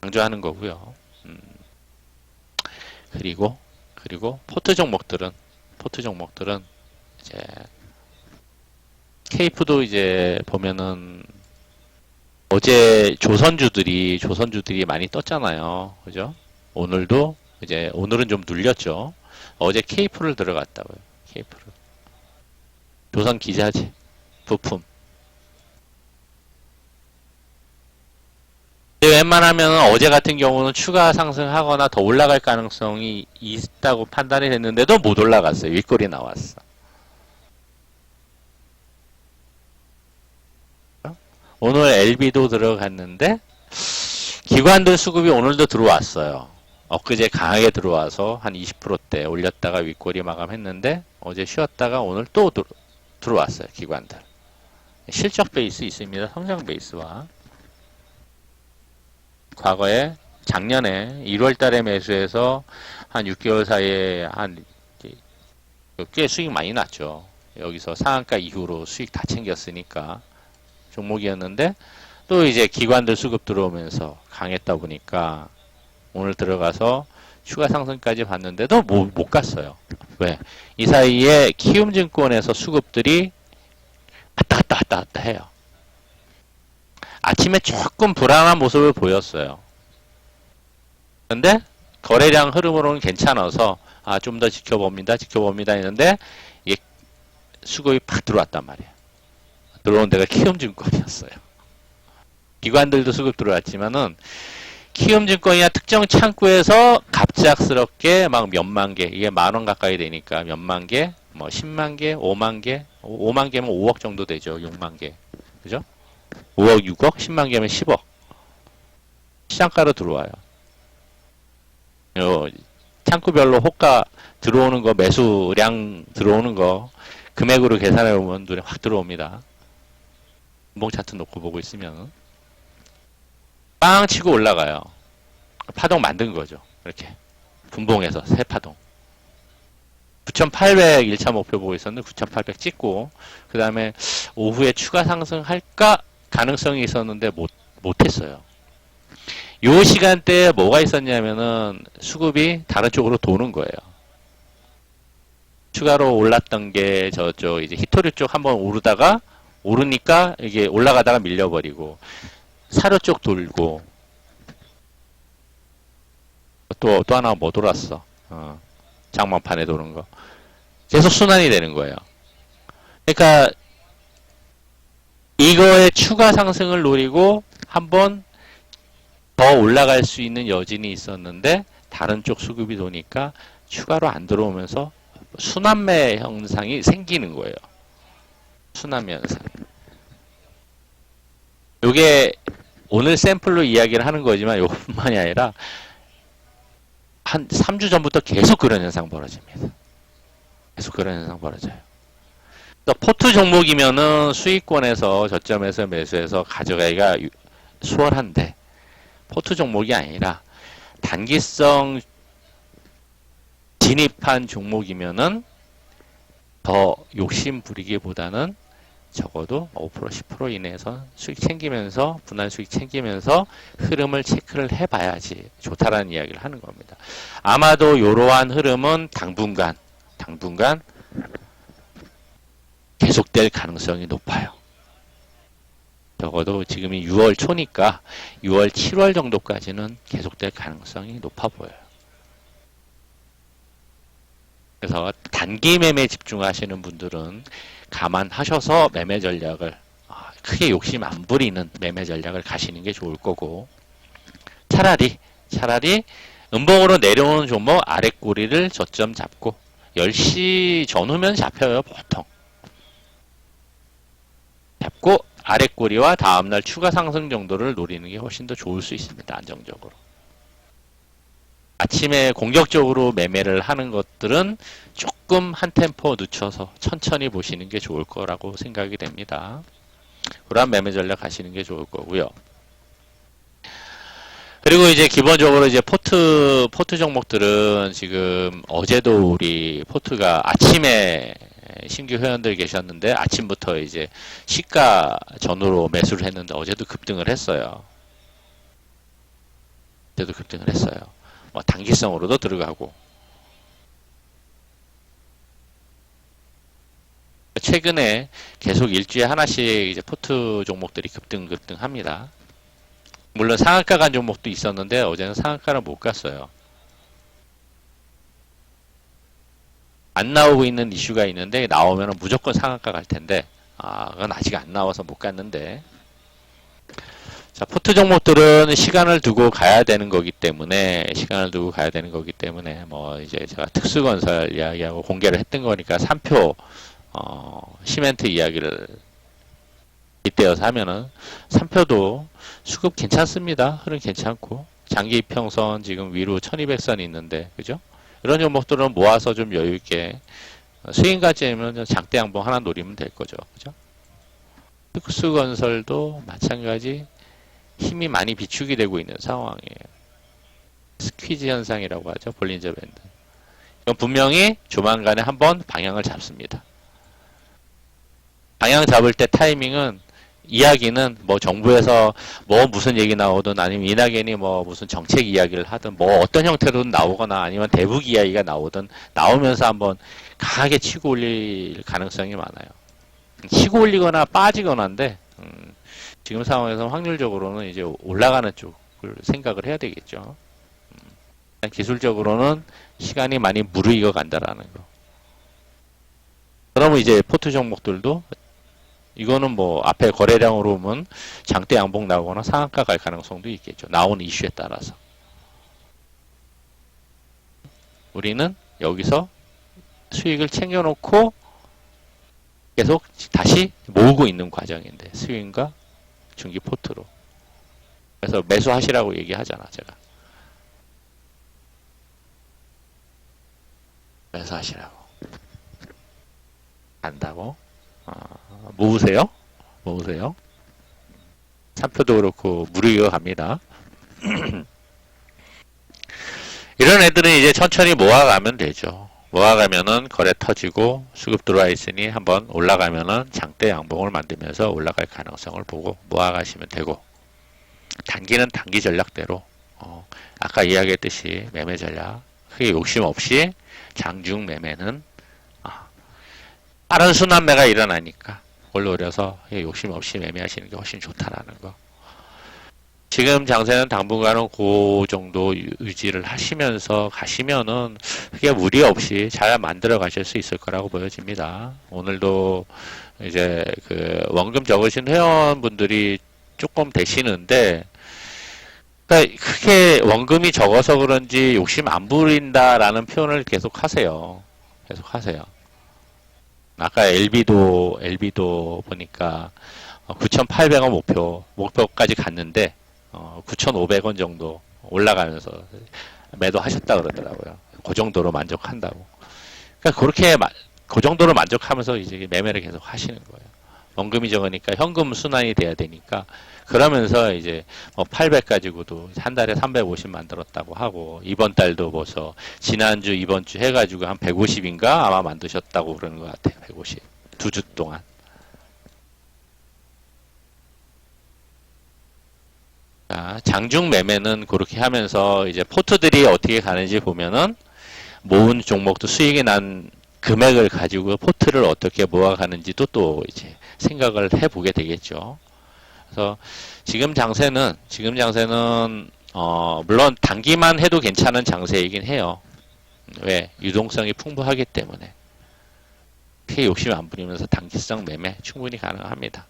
강조하는 거고요. 그리고 포트 종목들은 이제 케이프도 이제 보면은 어제 조선주들이 많이 떴잖아요. 그죠? 오늘은 좀 눌렸죠. 어제 케이프를 들어갔다고요. 케이프를. 조선 기자재, 부품. 웬만하면 어제 같은 경우는 추가 상승하거나 더 올라갈 가능성이 있다고 판단이 됐는데도 못 올라갔어요. 윗골이 나왔어. 오늘 LB도 들어갔는데 기관들 수급이 오늘도 들어왔어요. 엊그제 강하게 들어와서 한 20%대 올렸다가 윗골이 마감했는데 어제 쉬었다가 오늘 또 들어왔어요. 기관들. 실적 베이스 있습니다. 성장 베이스와. 과거에 작년에 1월 달에 매수해서 한 6개월 사이에 꽤 수익 많이 났죠. 여기서 상한가 이후로 수익 다 챙겼으니까 종목이었는데 또 이제 기관들 수급 들어오면서 강했다 보니까 오늘 들어가서 추가 상승까지 봤는데도 못 갔어요. 왜? 이 사이에 키움증권에서 수급들이 왔다 갔다 해요. 아침에 조금 불안한 모습을 보였어요. 근데 거래량 흐름으로는 괜찮아서 좀 더 지켜봅니다 했는데 이게 수급이 팍 들어왔단 말이에요. 들어온 데가 키움증권이었어요. 기관들도 수급 들어왔지만은 키움증권이나 특정 창구에서 갑작스럽게 막 몇만 개, 이게 10,000원 가까이 되니까 몇만 개, 뭐 10만 개, 5만 개, 5만 개면 5억 정도 되죠. 6만 개. 그죠? 5억, 6억, 10만 개면 10억. 시장가로 들어와요. 창구별로 호가 들어오는 거, 매수량 들어오는 거, 금액으로 계산해 보면 눈에 확 들어옵니다. 분봉 차트 놓고 보고 있으면. 빵 치고 올라가요. 파동 만든 거죠. 이렇게. 분봉에서 새 파동. 9,800 1차 목표 보고 있었는데 9,800 찍고 그 다음에 오후에 추가 상승할까 가능성이 있었는데 못했어요. 요 시간대에 뭐가 있었냐면은 수급이 다른 쪽으로 도는 거예요. 추가로 올랐던 게 저쪽 이제 히토리 쪽 한번 오르니까 이게 올라가다가 밀려버리고 사료 쪽 돌고 또 하나 뭐 돌았어. 장만판에 도는 거. 계속 순환이 되는 거예요. 그러니까 이거의 추가 상승을 노리고 한번 더 올라갈 수 있는 여진이 있었는데 다른 쪽 수급이 도니까 추가로 안 들어오면서 순환매 현상이 생기는 거예요. 순환매 현상. 요게 오늘 샘플로 이야기를 하는 거지만 요것뿐만이 아니라 한 3주 전부터 계속 그런 현상 벌어집니다. 계속 그런 현상 벌어져요. 포트 종목이면은 수익권에서 저점에서 매수해서 가져가기가 수월한데 포트 종목이 아니라 단기성 진입한 종목이면은 더 욕심 부리기보다는 적어도 5% 10% 이내에서 수익 챙기면서 분할 수익 챙기면서 흐름을 체크를 해봐야지 좋다라는 이야기를 하는 겁니다. 아마도 이러한 흐름은 당분간 계속될 가능성이 높아요. 적어도 지금이 6월 초니까 6월 7월 정도까지는 계속될 가능성이 높아 보여요. 그래서 단기 매매 집중하시는 분들은 감안하셔서 매매 전략을 크게 욕심 안 부리는 매매 전략을 가시는 게 좋을 거고, 차라리 음봉으로 내려오는 종목 아랫꼬리를 저점 잡고 10시 전후면 잡혀요. 보통 잡고 아랫꼬리와 다음날 추가 상승 정도를 노리는 게 훨씬 더 좋을 수 있습니다. 안정적으로. 아침에 공격적으로 매매를 하는 것들은 조금 한 템포 늦춰서 천천히 보시는 게 좋을 거라고 생각이 됩니다. 그러한 매매 전략 하시는 게 좋을 거고요. 그리고 이제 기본적으로 이제 포트 종목들은 지금 어제도 우리 포트가 아침에 신규 회원들 계셨는데 아침부터 이제 시가 전후로 매수를 했는데 어제도 급등을 했어요. 뭐 단기성으로도 들어가고. 최근에 계속 일주일에 하나씩 이제 포트 종목들이 급등합니다. 물론 상한가 간 종목도 있었는데 어제는 상한가를 못 갔어요. 안 나오고 있는 이슈가 있는데 나오면 무조건 상한가 갈 텐데 그건 아직 안 나와서 못 갔는데, 자, 포트 종목들은 시간을 두고 가야 되는 거기 때문에 뭐 이제 제가 특수건설 이야기하고 공개를 했던 거니까 3표 시멘트 이야기를 빗대어서 하면은 3표도 수급 괜찮습니다. 흐름 괜찮고 장기 이평선 지금 위로 1200선이 있는데, 그죠? 이런 종목들은 모아서 좀 여유 있게 수익까지면 장대 양봉 하나 노리면 될 거죠. 그죠? 특수건설도 마찬가지 힘이 많이 비축이 되고 있는 상황이에요. 스퀴즈 현상이라고 하죠. 볼린저 밴드. 이건 분명히 조만간에 한번 방향을 잡습니다. 방향 잡을 때 타이밍은, 이야기는 뭐 정부에서 뭐 무슨 얘기 나오든 아니면 이낙연이 뭐 무슨 정책 이야기를 하든 뭐 어떤 형태로든 나오거나 아니면 대북 이야기가 나오면서 한번 강하게 치고 올릴 가능성이 많아요. 치고 올리거나 빠지거나인데 지금 상황에서 확률적으로는 이제 올라가는 쪽을 생각을 해야 되겠죠. 기술적으로는 시간이 많이 무르익어 간다라는 거. 그러면 이제 포트 종목들도 이거는 뭐 앞에 거래량으로 보면 장대 양봉 나오거나 상한가 갈 가능성도 있겠죠. 나오는 이슈에 따라서. 우리는 여기서 수익을 챙겨놓고 계속 다시 모으고 있는 과정인데, 스윙과 중기 포트로. 그래서 매수하시라고 얘기하잖아, 제가. 매수하시라고. 안다고? 모으세요? 3표도 그렇고 무르익어 갑니다. 이런 애들은 이제 천천히 모아가면 되죠. 모아가면은 거래 터지고 수급 들어와 있으니 한번 올라가면은 장대 양봉을 만들면서 올라갈 가능성을 보고 모아가시면 되고, 단기는 단기 전략대로 아까 이야기했듯이 매매 전략 크게 욕심 없이 장중 매매는 빠른 순환매가 일어나니까 그걸 노려서 욕심 없이 매매하시는 게 훨씬 좋다라는 거. 지금 장세는 당분간은 그 정도 유지를 하시면서 가시면은 크게 무리 없이 잘 만들어 가실 수 있을 거라고 보여집니다. 오늘도 이제 그 원금 적으신 회원분들이 조금 되시는데, 그러니까 크게 원금이 적어서 그런지 욕심 안 부린다라는 표현을 계속 하세요. 계속 하세요. 아까 LB도 보니까 9,800원 목표까지 갔는데 9,500원 정도 올라가면서 매도하셨다 그러더라고요. 그 정도로 만족한다고. 그러니까 그렇게 그 정도로 만족하면서 이제 매매를 계속 하시는 거예요. 원금이 적으니까 현금 순환이 돼야 되니까 그러면서 이제 800 가지고도 한 달에 350 만들었다고 하고 이번 달도 벌써 지난주 이번 주 해가지고 한 150인가 아마 만드셨다고 그러는 것 같아요. 150 두 주 동안. 자, 장중 매매는 그렇게 하면서 이제 포트들이 어떻게 가는지 보면은 모은 종목도 수익이 난 금액을 가지고 포트를 어떻게 모아가는지도 또 이제 생각을 해보게 되겠죠. 그래서 지금 장세는 물론 단기만 해도 괜찮은 장세이긴 해요. 왜? 유동성이 풍부하기 때문에. 크게 욕심 안 부리면서 단기성 매매 충분히 가능합니다.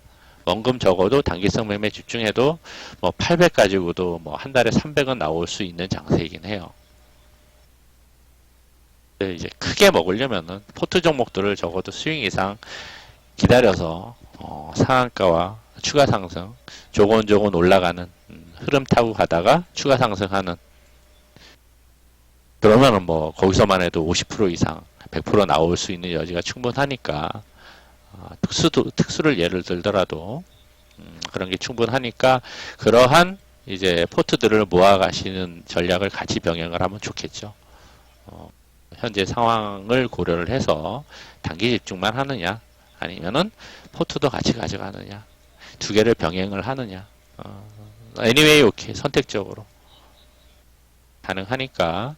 원금 적어도 단기성 매매 집중해도 800 가지고도 한 달에 300은 나올 수 있는 장세이긴 해요. 이제 크게 먹으려면은 포트 종목들을 적어도 스윙 이상 기다려서 상한가와 추가 상승 조곤조곤 올라가는 흐름 타고 가다가 추가 상승하는, 그러면은 거기서만 해도 50% 이상 100% 나올 수 있는 여지가 충분하니까 특수를 예를 들더라도 그런 게 충분하니까 그러한 이제 포트들을 모아 가시는 전략을 같이 병행을 하면 좋겠죠. 현재 상황을 고려를 해서 단기 집중만 하느냐 아니면은 포트도 같이 가져가느냐 두 개를 병행을 하느냐 anyway 오케이 선택적으로 가능하니까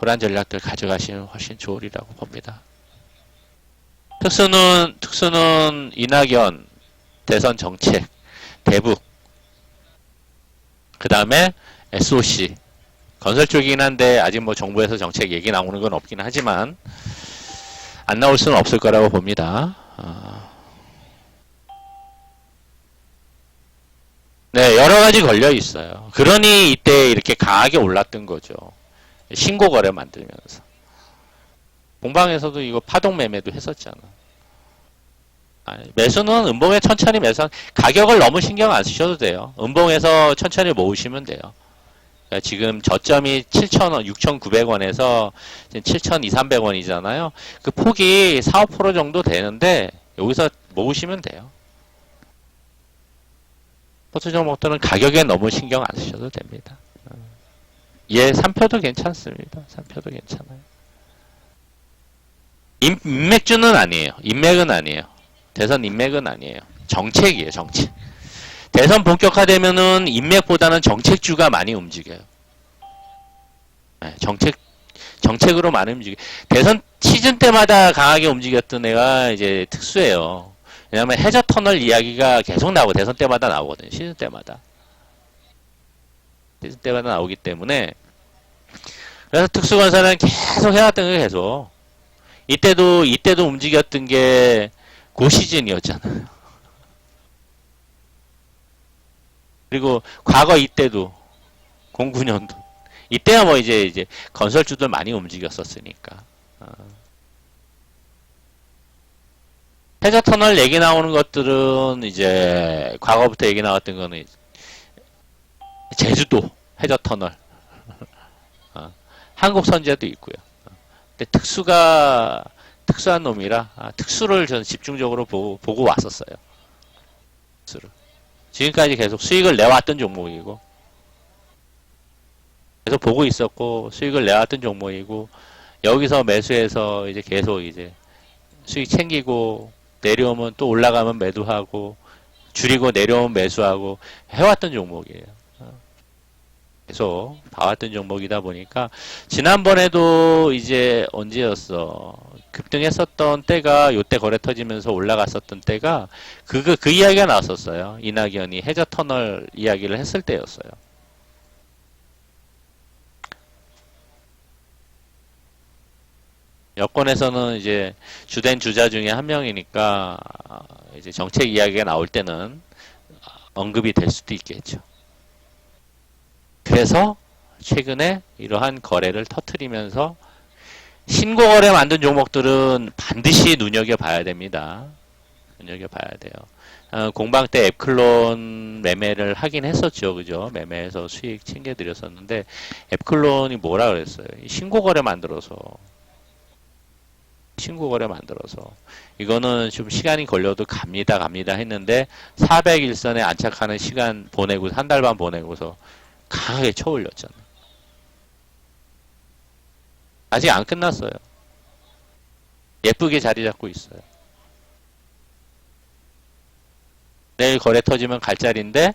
그러한 전략들 가져가시면 훨씬 좋으리라고 봅니다. 특수는 이낙연 대선 정책 대북 그 다음에 SOC 건설 쪽이긴 한데 아직 정부에서 정책 얘기 나오는 건 없긴 하지만 안 나올 수는 없을 거라고 봅니다. 네, 여러 가지 걸려 있어요. 그러니 이때 이렇게 강하게 올랐던 거죠. 신고 거래 만들면서. 공방에서도 이거 파동 매매도 했었잖아. 매수는 음봉에 천천히 가격을 너무 신경 안 쓰셔도 돼요. 음봉에서 천천히 모으시면 돼요. 그러니까 지금 저점이 7,000원, 6,900원에서 7,200~300원이잖아요. 그 폭이 4~5% 정도 되는데 여기서 모으시면 돼요. 포트 종목들은 가격에 너무 신경 안 쓰셔도 됩니다. 예, 3표도 괜찮습니다. 3표도 괜찮아요. 인맥주는 아니에요. 인맥은 아니에요. 대선 인맥은 아니에요. 정책이에요, 정책. 대선 본격화되면은 인맥보다는 정책주가 많이 움직여요. 네, 정책으로 많이 움직여요. 대선 시즌 때마다 강하게 움직였던 애가 이제 특수해요. 왜냐면 해저 터널 이야기가 계속 나오고 대선 때마다 나오거든요. 시즌 때마다 나오기 때문에 그래서 특수건설은 계속 해왔던 게 계속 이때도 움직였던 게 그 시즌이었잖아요. 그리고 과거 이때도 09년도 이때야 이제 건설주들 많이 움직였었으니까. 해저터널 얘기 나오는 것들은 이제 과거부터 얘기 나왔던 거는 제주도 해저터널 한국선제도 있고요. 근데 특수한 놈이라 특수를 전 집중적으로 보고 왔었어요. 특수를. 지금까지 계속 수익을 내왔던 종목이고 계속 보고 있었고 수익을 내왔던 종목이고 여기서 매수해서 이제 계속 이제 수익 챙기고 내려오면 또 올라가면 매도하고 줄이고 내려오면 매수하고 해왔던 종목이에요. 계속 봐왔던 종목이다 보니까 지난번에도 이제 언제였어? 급등했었던 때가 요때 거래 터지면서 올라갔었던 때가 그 이야기가 나왔었어요. 이낙연이 해저 터널 이야기를 했을 때였어요. 여권에서는 이제 주된 주자 중에 한 명이니까 이제 정책 이야기가 나올 때는 언급이 될 수도 있겠죠. 그래서 최근에 이러한 거래를 터트리면서 신고거래 만든 종목들은 반드시 눈여겨봐야 됩니다. 눈여겨봐야 돼요. 공방 때 앱클론 매매를 하긴 했었죠. 그죠? 매매해서 수익 챙겨드렸었는데 앱클론이 뭐라 그랬어요? 신고거래 만들어서 이거는 좀 시간이 걸려도 갑니다 했는데 400일선에 안착하는 시간 보내고 한 달 반 보내고서 강하게 쳐올렸잖아요. 아직 안 끝났어요. 예쁘게 자리 잡고 있어요. 내일 거래 터지면 갈 자리인데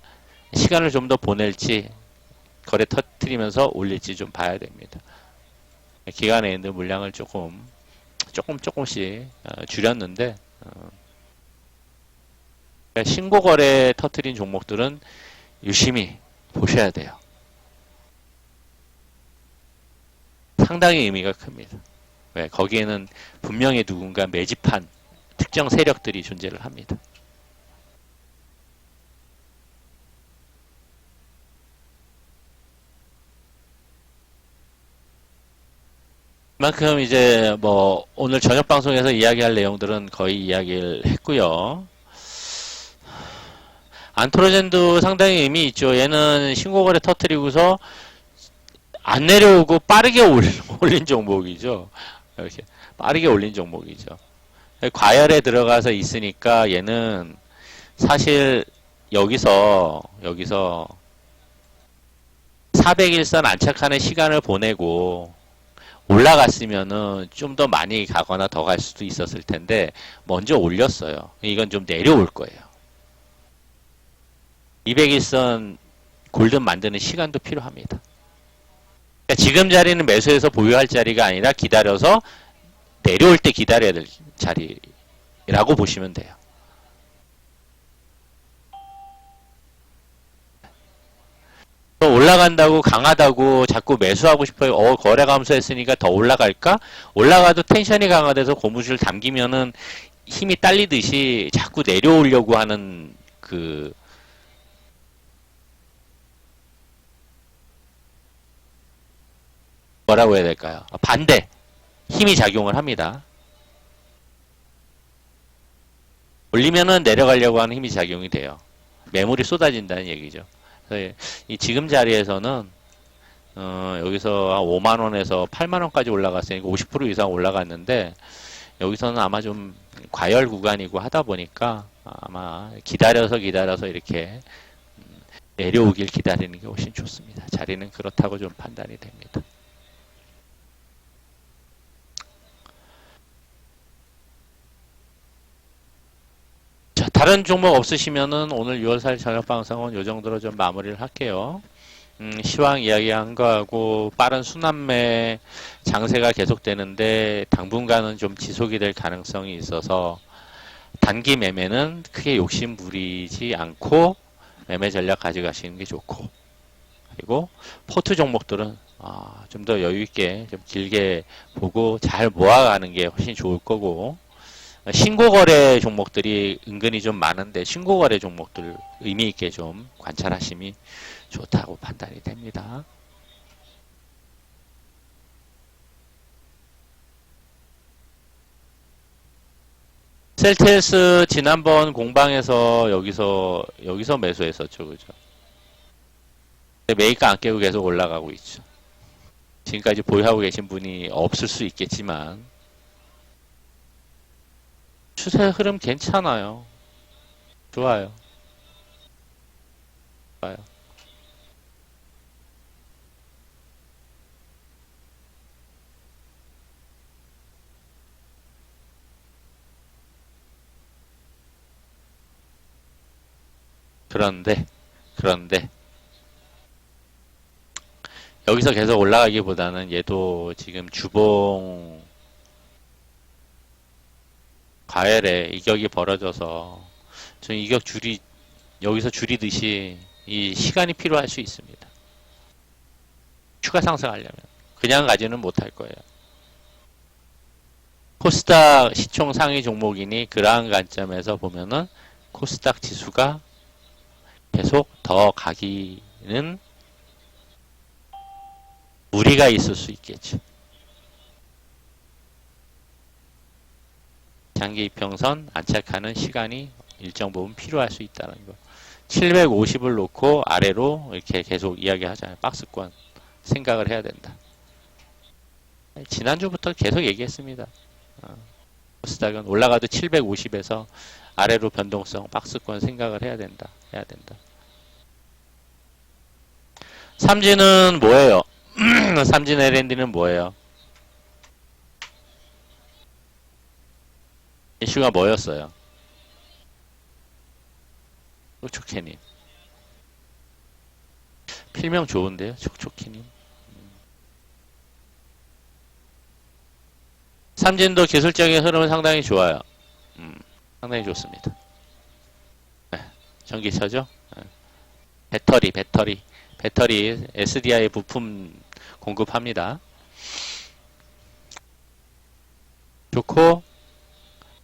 시간을 좀 더 보낼지 거래 터트리면서 올릴지 좀 봐야 됩니다. 기간에 있는 물량을 조금씩 줄였는데 신고 거래 터트린 종목들은 유심히 보셔야 돼요. 상당히 의미가 큽니다. 왜? 거기에는 분명히 누군가 매집한 특정 세력들이 존재를 합니다. 그만큼 이제 뭐 오늘 저녁 방송에서 이야기할 내용들은 거의 이야기를 했고요. 안토로젠도 상당히 의미 있죠. 얘는 신고거래 터트리고서 안 내려오고 빠르게 올린 종목이죠. 이렇게 빠르게 올린 종목이죠. 과열에 들어가서 있으니까 얘는 사실 여기서 400일선 안착하는 시간을 보내고 올라갔으면은 좀 더 많이 가거나 더 갈 수도 있었을 텐데 먼저 올렸어요. 이건 좀 내려올 거예요. 200일선 골든 만드는 시간도 필요합니다. 그러니까 지금 자리는 매수해서 보유할 자리가 아니라 기다려서 내려올 때 기다려야 될 자리라고 보시면 돼요. 올라간다고 강하다고 자꾸 매수하고 싶어요. 거래 감소했으니까 더 올라갈까? 올라가도 텐션이 강화돼서 고무줄 당기면은 힘이 딸리듯이 자꾸 내려오려고 하는 뭐라고 해야 될까요? 반대 힘이 작용을 합니다. 올리면은 내려가려고 하는 힘이 작용이 돼요. 매물이 쏟아진다는 얘기죠. 그래서 이 지금 자리에서는 여기서 5만원에서 8만원까지 올라갔으니까 50% 이상 올라갔는데 여기서는 아마 좀 과열 구간이고 하다 보니까 아마 기다려서 이렇게 내려오길 기다리는 게 훨씬 좋습니다. 자리는 그렇다고 좀 판단이 됩니다. 자, 다른 종목 없으시면은 오늘 6월 4일 저녁 방송은 이 정도로 좀 마무리를 할게요. 시황 이야기한 거하고 빠른 순환매 장세가 계속되는데 당분간은 좀 지속이 될 가능성이 있어서 단기 매매는 크게 욕심 부리지 않고 매매 전략 가져가시는 게 좋고, 그리고 포트 종목들은 좀 더 여유 있게 좀 길게 보고 잘 모아가는 게 훨씬 좋을 거고, 신고거래 종목들이 은근히 좀 많은데 신고거래 종목들 의미 있게 좀 관찰하심이 좋다고 판단이 됩니다. 셀테스 지난번 공방에서 여기서 매수했었죠, 그죠? 매입가 안 깨고 계속 올라가고 있죠. 지금까지 보유하고 계신 분이 없을 수 있겠지만 추세 흐름 괜찮아요. 좋아요. 그런데 여기서 계속 올라가기보다는 얘도 지금 주봉 과열에 이격이 벌어져서 좀 이격 여기서 줄이듯이 이 시간이 필요할 수 있습니다. 추가 상승하려면 그냥 가지는 못할 거예요. 코스닥 시총 상위 종목이니 그러한 관점에서 보면은 코스닥 지수가 계속 더 가기는 무리가 있을 수 있겠죠. 장기 이평선 안착하는 시간이 일정 부분 필요할 수 있다는 거. 750을 놓고 아래로 이렇게 계속 이야기하잖아요. 박스권 생각을 해야 된다. 지난주부터 계속 얘기했습니다. 코스닥은 올라가도 750에서 아래로 변동성 박스권 생각을 해야 된다. 삼진은 뭐예요? 삼진 L&D는 뭐예요? 이슈가 뭐였어요? 촉촉해님. 필명 좋은데요? 촉촉해님. 삼진도 기술적인 흐름은 상당히 좋아요. 상당히 좋습니다. 네, 전기차죠? 네. 배터리 SDI 부품 공급합니다. 좋고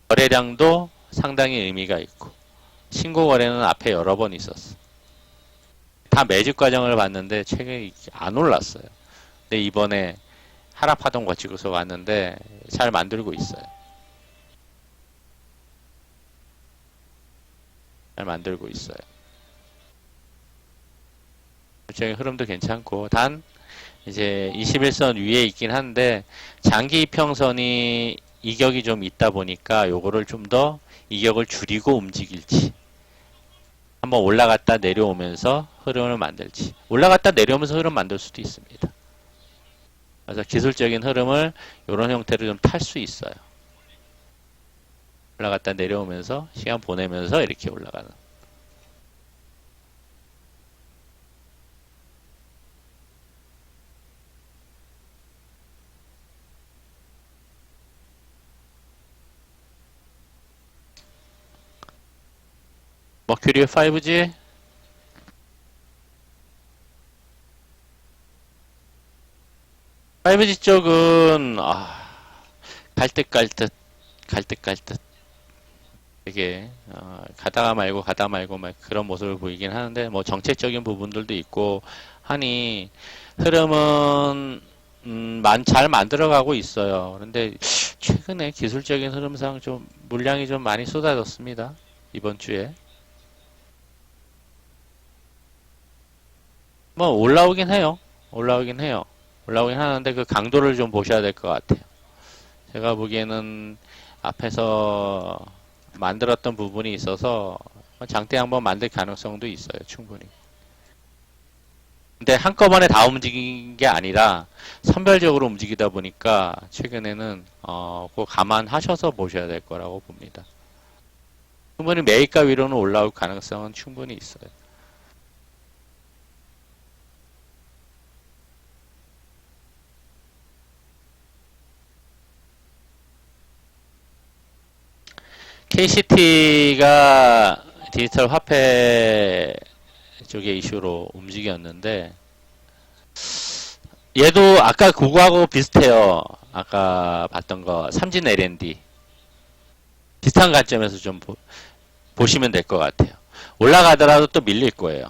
거래량도 상당히 의미가 있고 신고 거래는 앞에 여러 번 있었어. 다 매집 과정을 봤는데 최근에 안 올랐어요. 근데 이번에 하락파동 거치고서 왔는데 잘 만들고 있어요. 잘 만들고 있어요. 전체적인 흐름도 괜찮고 단 이제 21선 위에 있긴 한데 장기 이평선이 이격이 좀 있다 보니까 요거를 좀 더 이격을 줄이고 움직일지 한번 올라갔다 내려오면서 흐름을 만들지 올라갔다 내려오면서 흐름 만들 수도 있습니다. 그래서 기술적인 흐름을 이런 형태로 좀 탈 수 있어요. 올라갔다 내려오면서 시간 보내면서 이렇게 올라가는. 머큐리 5G 쪽은 갈 듯 되게 가다가 말고 막 그런 모습을 보이긴 하는데 뭐 정책적인 부분들도 있고 하니 흐름은 잘 만들어가고 있어요. 그런데 최근에 기술적인 흐름상 좀 물량이 좀 많이 쏟아졌습니다. 이번 주에 뭐 올라오긴 하는데 그 강도를 좀 보셔야 될 것 같아요. 제가 보기에는 앞에서 만들었던 부분이 있어서 장대 한번 만들 가능성도 있어요. 충분히. 근데 한꺼번에 다 움직인 게 아니라 선별적으로 움직이다 보니까 최근에는 그거 감안하셔서 보셔야 될 거라고 봅니다. 충분히 매입가 위로는 올라올 가능성은 충분히 있어요. KCT가 디지털 화폐 쪽의 이슈로 움직였는데 얘도 아까 그거하고 비슷해요. 아까 봤던 거 삼진 L&D 비슷한 관점에서 좀 보시면 될 것 같아요. 올라가더라도 또 밀릴 거예요.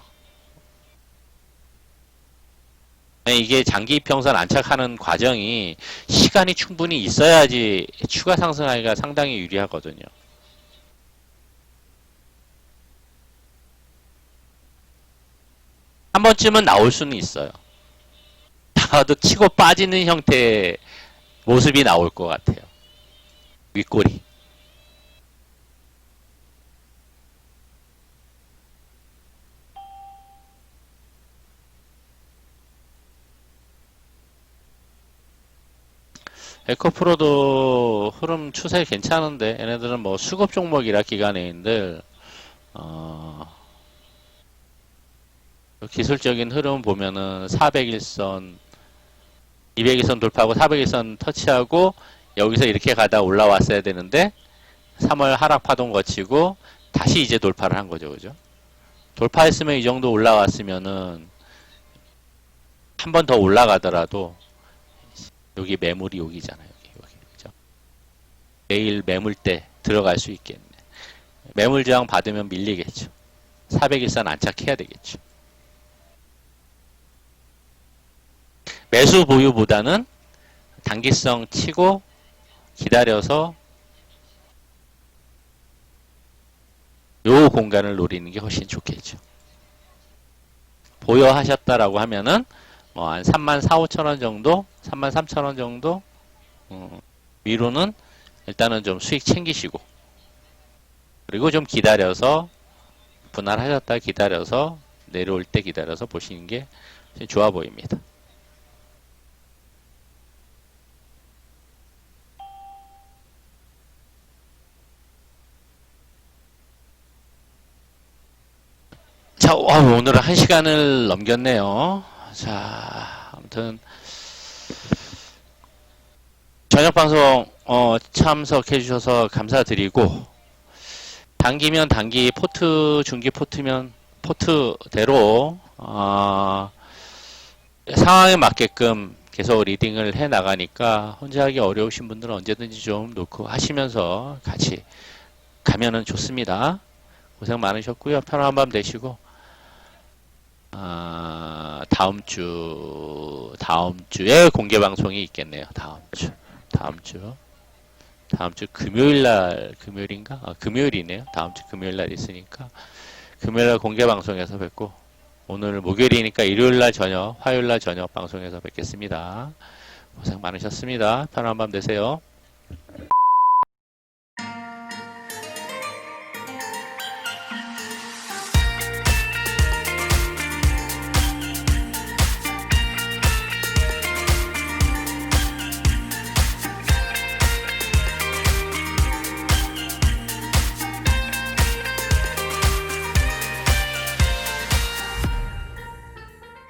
이게 장기 이평선 안착하는 과정이 시간이 충분히 있어야지 추가 상승하기가 상당히 유리하거든요. 한 번쯤은 나올 수는 있어요. 나와도 치고 빠지는 형태의 모습이 나올 것 같아요. 윗꼬리. 에코프로도 흐름 추세 괜찮은데 얘네들은 뭐 수급 종목이라 기관애인들 기술적인 흐름 보면은 401선 201선 돌파하고 401선 터치하고 여기서 이렇게 가다 올라왔어야 되는데 3월 하락 파동 거치고 다시 이제 돌파를 한 거죠. 그죠? 돌파했으면 이 정도 올라왔으면은 한 번 더 올라가더라도 여기 매물이 여기잖아요. 여기. 그죠? 내일 매물대 들어갈 수 있겠네. 매물 저항 받으면 밀리겠죠. 400일선 안착해야 되겠죠. 매수 보유보다는 단기성 치고 기다려서 요 공간을 노리는 게 훨씬 좋겠죠. 보유하셨다라고 하면은 뭐 한 34,000~35,000원 정도, 33,000원 정도 위로는 일단은 좀 수익 챙기시고, 그리고 좀 기다려서 분할하셨다 기다려서 내려올 때 기다려서 보시는 게 좋아 보입니다. 자, 오늘은 1시간을 넘겼네요. 자, 아무튼 저녁 방송 참석해 주셔서 감사드리고, 단기면 단기, 포트 중기 포트면 포트대로 상황에 맞게끔 계속 리딩을 해 나가니까 혼자 하기 어려우신 분들은 언제든지 좀 놓고 하시면서 같이 가면은 좋습니다. 고생 많으셨고요. 편안한 밤 되시고, 다음 주에 공개 방송이 있겠네요. 다음 주 금요일인가? 금요일이네요. 다음 주 금요일날 있으니까 금요일날 공개 방송에서 뵙고, 오늘 목요일이니까 일요일날 저녁, 화요일날 저녁 방송에서 뵙겠습니다. 고생 많으셨습니다. 편안한 밤 되세요.